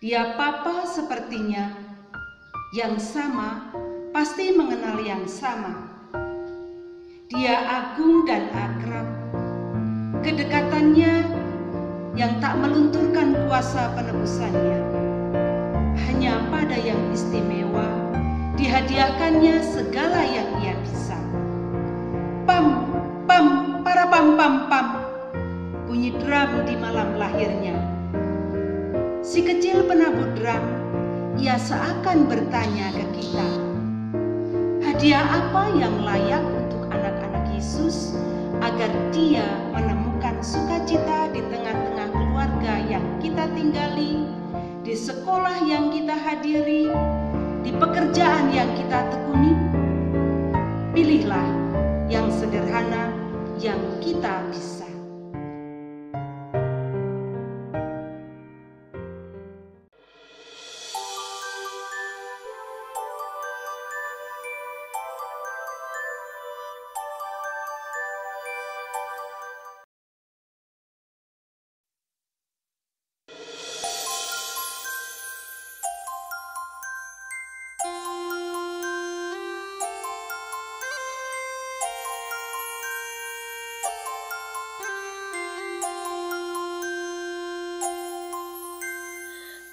Dia Papa sepertinya, yang sama pasti mengenal yang sama. Dia agung dan akrab. Kedekatannya yang tak melunturkan kuasa penebusannya. Hanya pada yang istimewa dihadiahkannya segala yang ia bisa. Pam, pam, para pam, pam, pam. Bunyi drum di malam lahirnya. Si kecil penabuh drum, ia seakan bertanya ke kita, hadiah apa yang layak untuk anak-anak Yesus agar dia menemukan sukacita di tengah-tengah keluarga yang kita tinggali, di sekolah yang kita hadiri, di pekerjaan yang kita tekuni? Pilihlah yang sederhana yang kita bisa.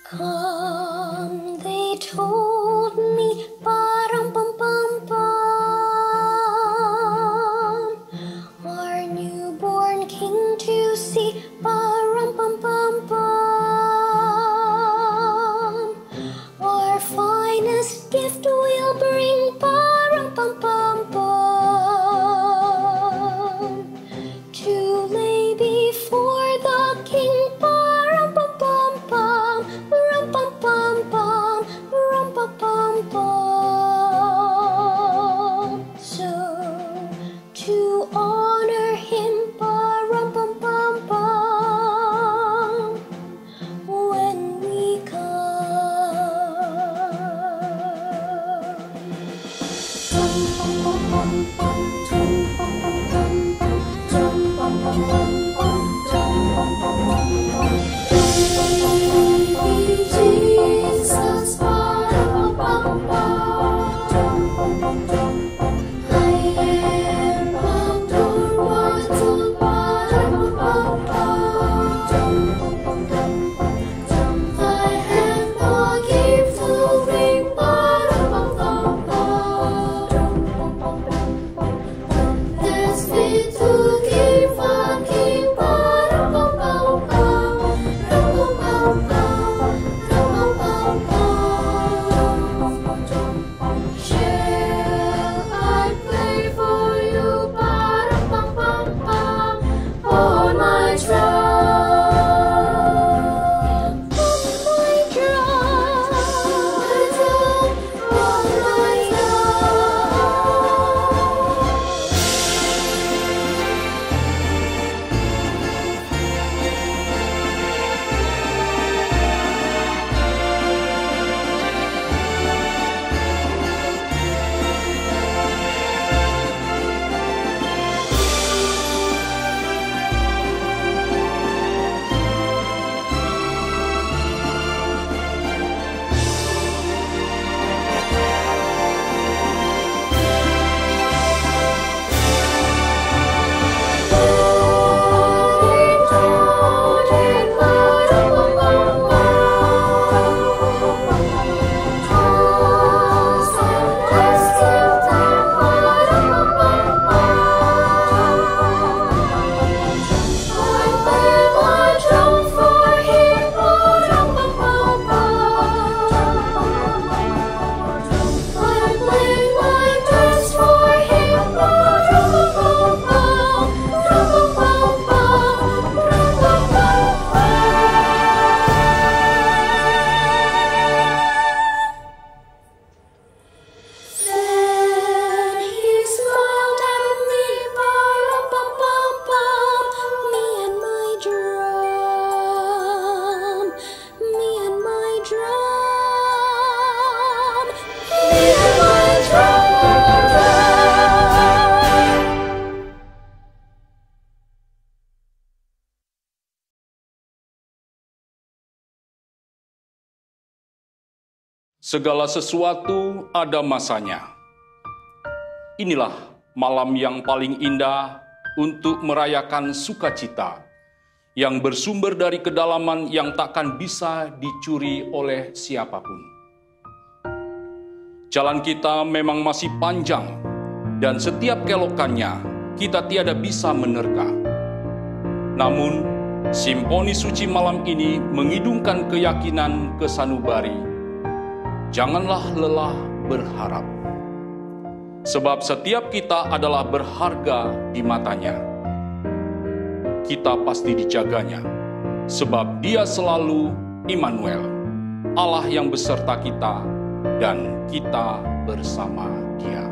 Come, they told me, param pam pam pam, our newborn king to see, param pam pam pam, our finest gift we'll bring, param pam pam pam, to lay before the king, param pam pam pam. So to honor him, when we Jesus, Segala sesuatu ada masanya. Inilah malam yang paling indah untuk merayakan sukacita yang bersumber dari kedalaman yang takkan bisa dicuri oleh siapapun. Jalan kita memang masih panjang dan setiap kelokannya kita tiada bisa menerka. Namun, simponi suci malam ini mengidungkan keyakinan ke sanubari. Janganlah lelah berharap. Sebab setiap kita adalah berharga di matanya. Kita pasti dijaganya, sebab Dia selalu Immanuel, Allah yang beserta kita, dan kita bersama Dia.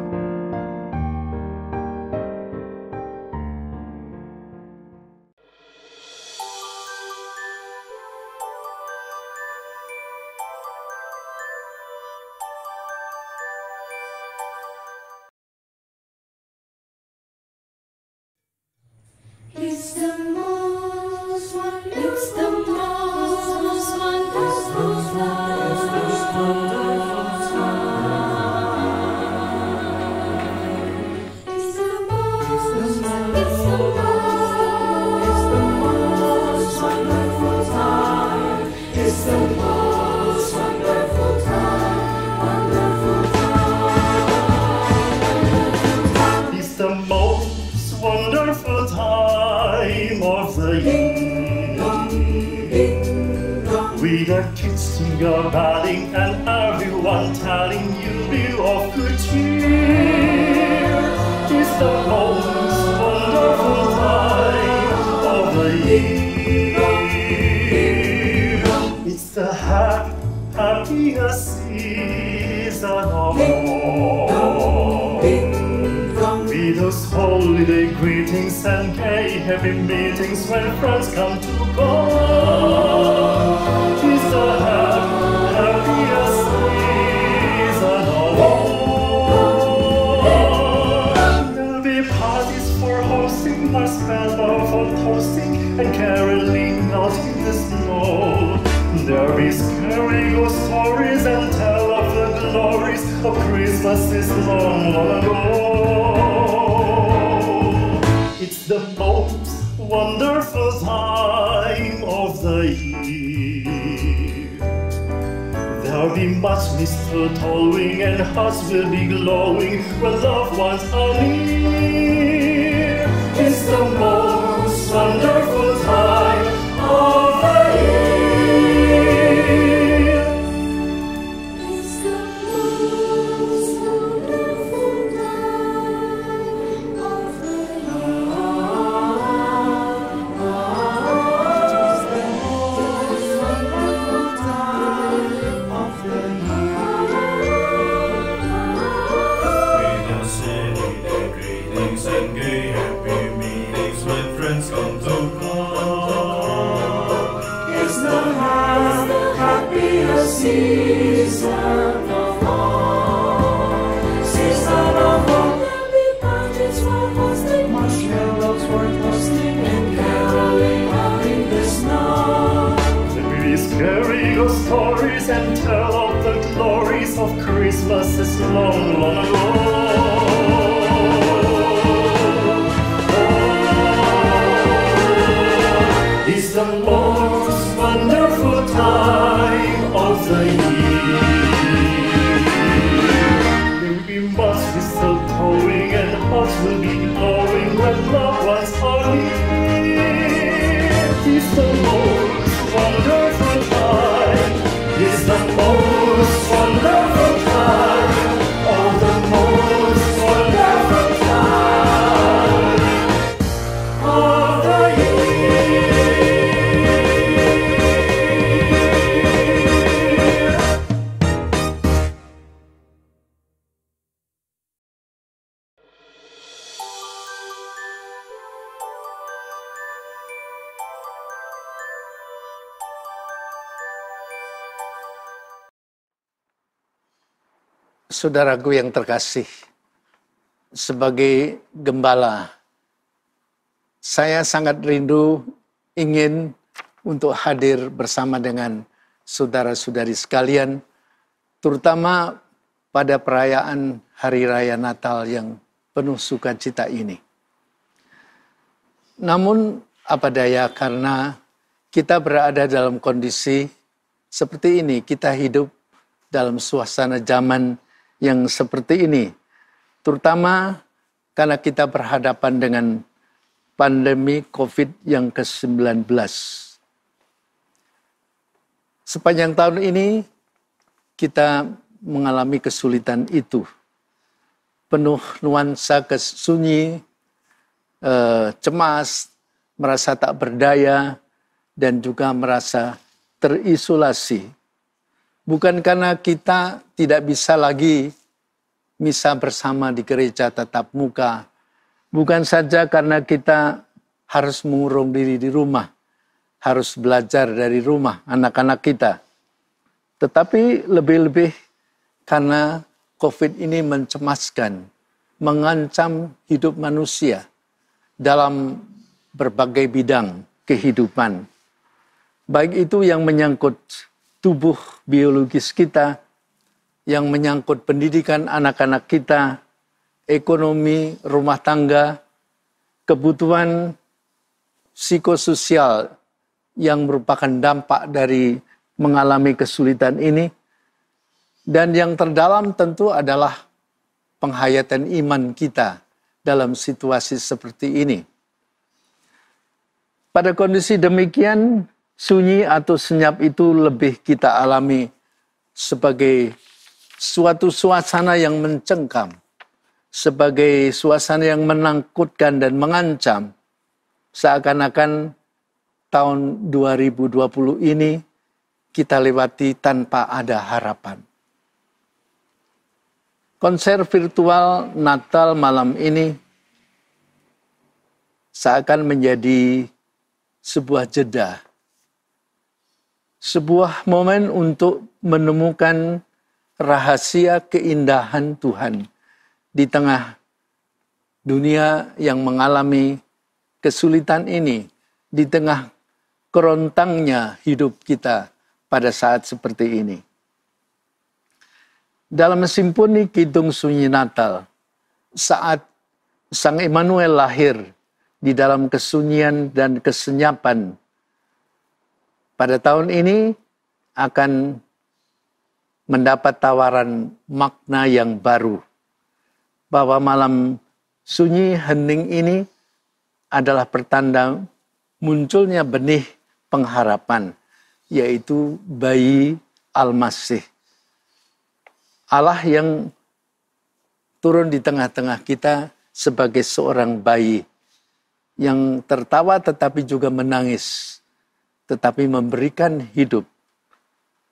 It's the most wonderful, it's the most wonderful time. It's the most wonderful time. It's the most wonderful time. Wonderful time. It's the most wonderful time of the year. With the kids sing-a-balling and everyone telling you be of good cheer. It's the most wonderful time of the year. It's the happiest season of all. With those holiday greetings and gay happy meetings when friends come to call. It's the happiest season of all. There'll be parties for hosting, marshmallow for toasting, and caroling out in the snow. There'll be scary ghost stories and tell of the glories of Christmases long, long ago. It's the most wonderful time of the year. There'll be much mistletoeing and hearts will be glowing when loved ones are near. It's the most wonderful time of the year. It's the most wonderful time of the season of all. Season of all. There'll be parties for hosting, marshmallows for toasting, and caroling out in the snow. There'll be scary ghost stories and tell of the glories of Christmases long, long ago. It's the most wonderful time of the year. There'll be much mistletoeing and hearts will be glowing when loved ones are near. It's the most wonderful time. It's the most wonderful time. Oh, the most wonderful time of the year. Saudaraku yang terkasih, sebagai gembala, saya sangat rindu ingin untuk hadir bersama dengan saudara-saudari sekalian terutama pada perayaan Hari Raya Natal yang penuh sukacita ini. Namun apa daya, karena kita berada dalam kondisi seperti ini, kita hidup dalam suasana zaman yang seperti ini, terutama karena kita berhadapan dengan pandemi COVID yang ke-19. Sepanjang tahun ini kita mengalami kesulitan itu, penuh nuansa kesunyi, cemas, merasa tak berdaya, dan juga merasa terisolasi. Bukan karena kita tidak bisa lagi misa bersama di gereja tatap muka, bukan saja karena kita harus mengurung diri di rumah, harus belajar dari rumah anak-anak kita, tetapi lebih-lebih karena COVID ini mencemaskan, mengancam hidup manusia dalam berbagai bidang kehidupan. Baik itu yang menyangkut tubuh biologis kita, yang menyangkut pendidikan anak-anak kita, ekonomi rumah tangga, kebutuhan psikososial yang merupakan dampak dari mengalami kesulitan ini, dan yang terdalam tentu adalah penghayatan iman kita dalam situasi seperti ini. Pada kondisi demikian, sunyi atau senyap itu lebih kita alami sebagai suatu suasana yang mencengkam, sebagai suasana yang menakutkan dan mengancam, seakan-akan tahun 2020 ini kita lewati tanpa ada harapan. Konser virtual Natal malam ini seakan menjadi sebuah jeda, sebuah momen untuk menemukan rahasia keindahan Tuhan di tengah dunia yang mengalami kesulitan ini, di tengah kerontangnya hidup kita pada saat seperti ini. Dalam simfoni Kidung Sunyi Natal, saat Sang Immanuel lahir di dalam kesunyian dan kesenyapan, pada tahun ini akan mendapat tawaran makna yang baru, bahwa malam sunyi hening ini adalah pertanda munculnya benih pengharapan, yaitu bayi Al-Masih. Allah yang turun di tengah-tengah kita sebagai seorang bayi yang tertawa tetapi juga menangis, tetapi memberikan hidup,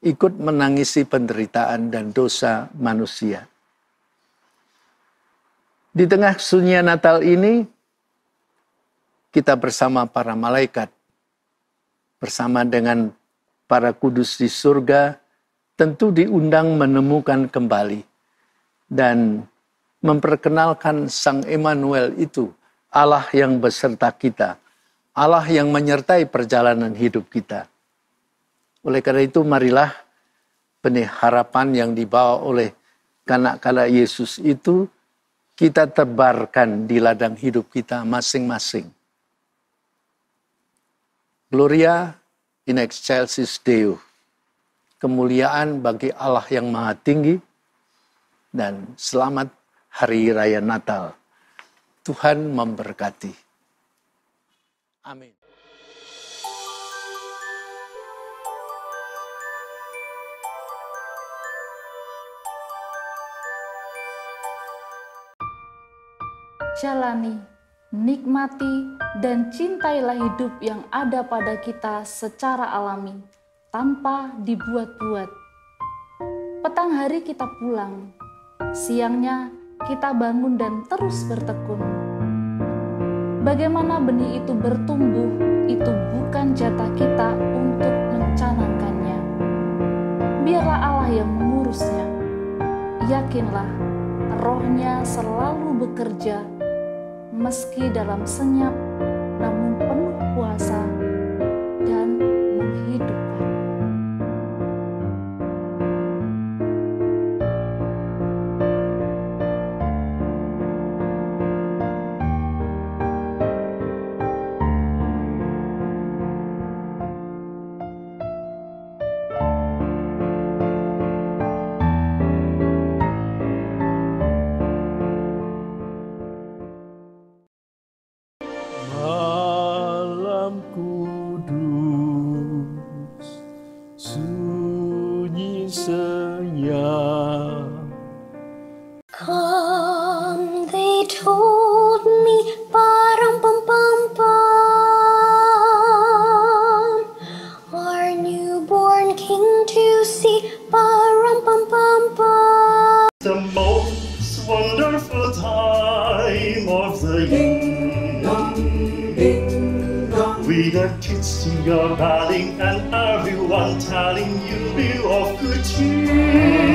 ikut menangisi penderitaan dan dosa manusia. Di tengah sunyian Natal ini, kita bersama para malaikat, bersama dengan para kudus di surga, tentu diundang menemukan kembali dan memperkenalkan Sang Immanuel itu, Allah yang beserta kita, Allah yang menyertai perjalanan hidup kita. Oleh karena itu, marilah benih harapan yang dibawa oleh kanak-kanak Yesus itu kita tebarkan di ladang hidup kita masing-masing. Gloria in excelsis Deo. Kemuliaan bagi Allah yang Maha Tinggi, dan selamat Hari Raya Natal. Tuhan memberkati. Amin. Jalani, nikmati, dan cintailah hidup yang ada pada kita secara alami, tanpa dibuat-buat. Petang hari kita pulang, siangnya kita bangun dan terus bertekun. Bagaimana benih itu bertumbuh, itu bukan jatah kita untuk mencanangkannya. Biarlah Allah yang mengurusnya. Yakinlah, Roh-Nya selalu bekerja, meski dalam senyap, namun penuh kuasa dan menghidupkan. The most wonderful time of the year. With the kids jingle belling and everyone telling you be of good cheer.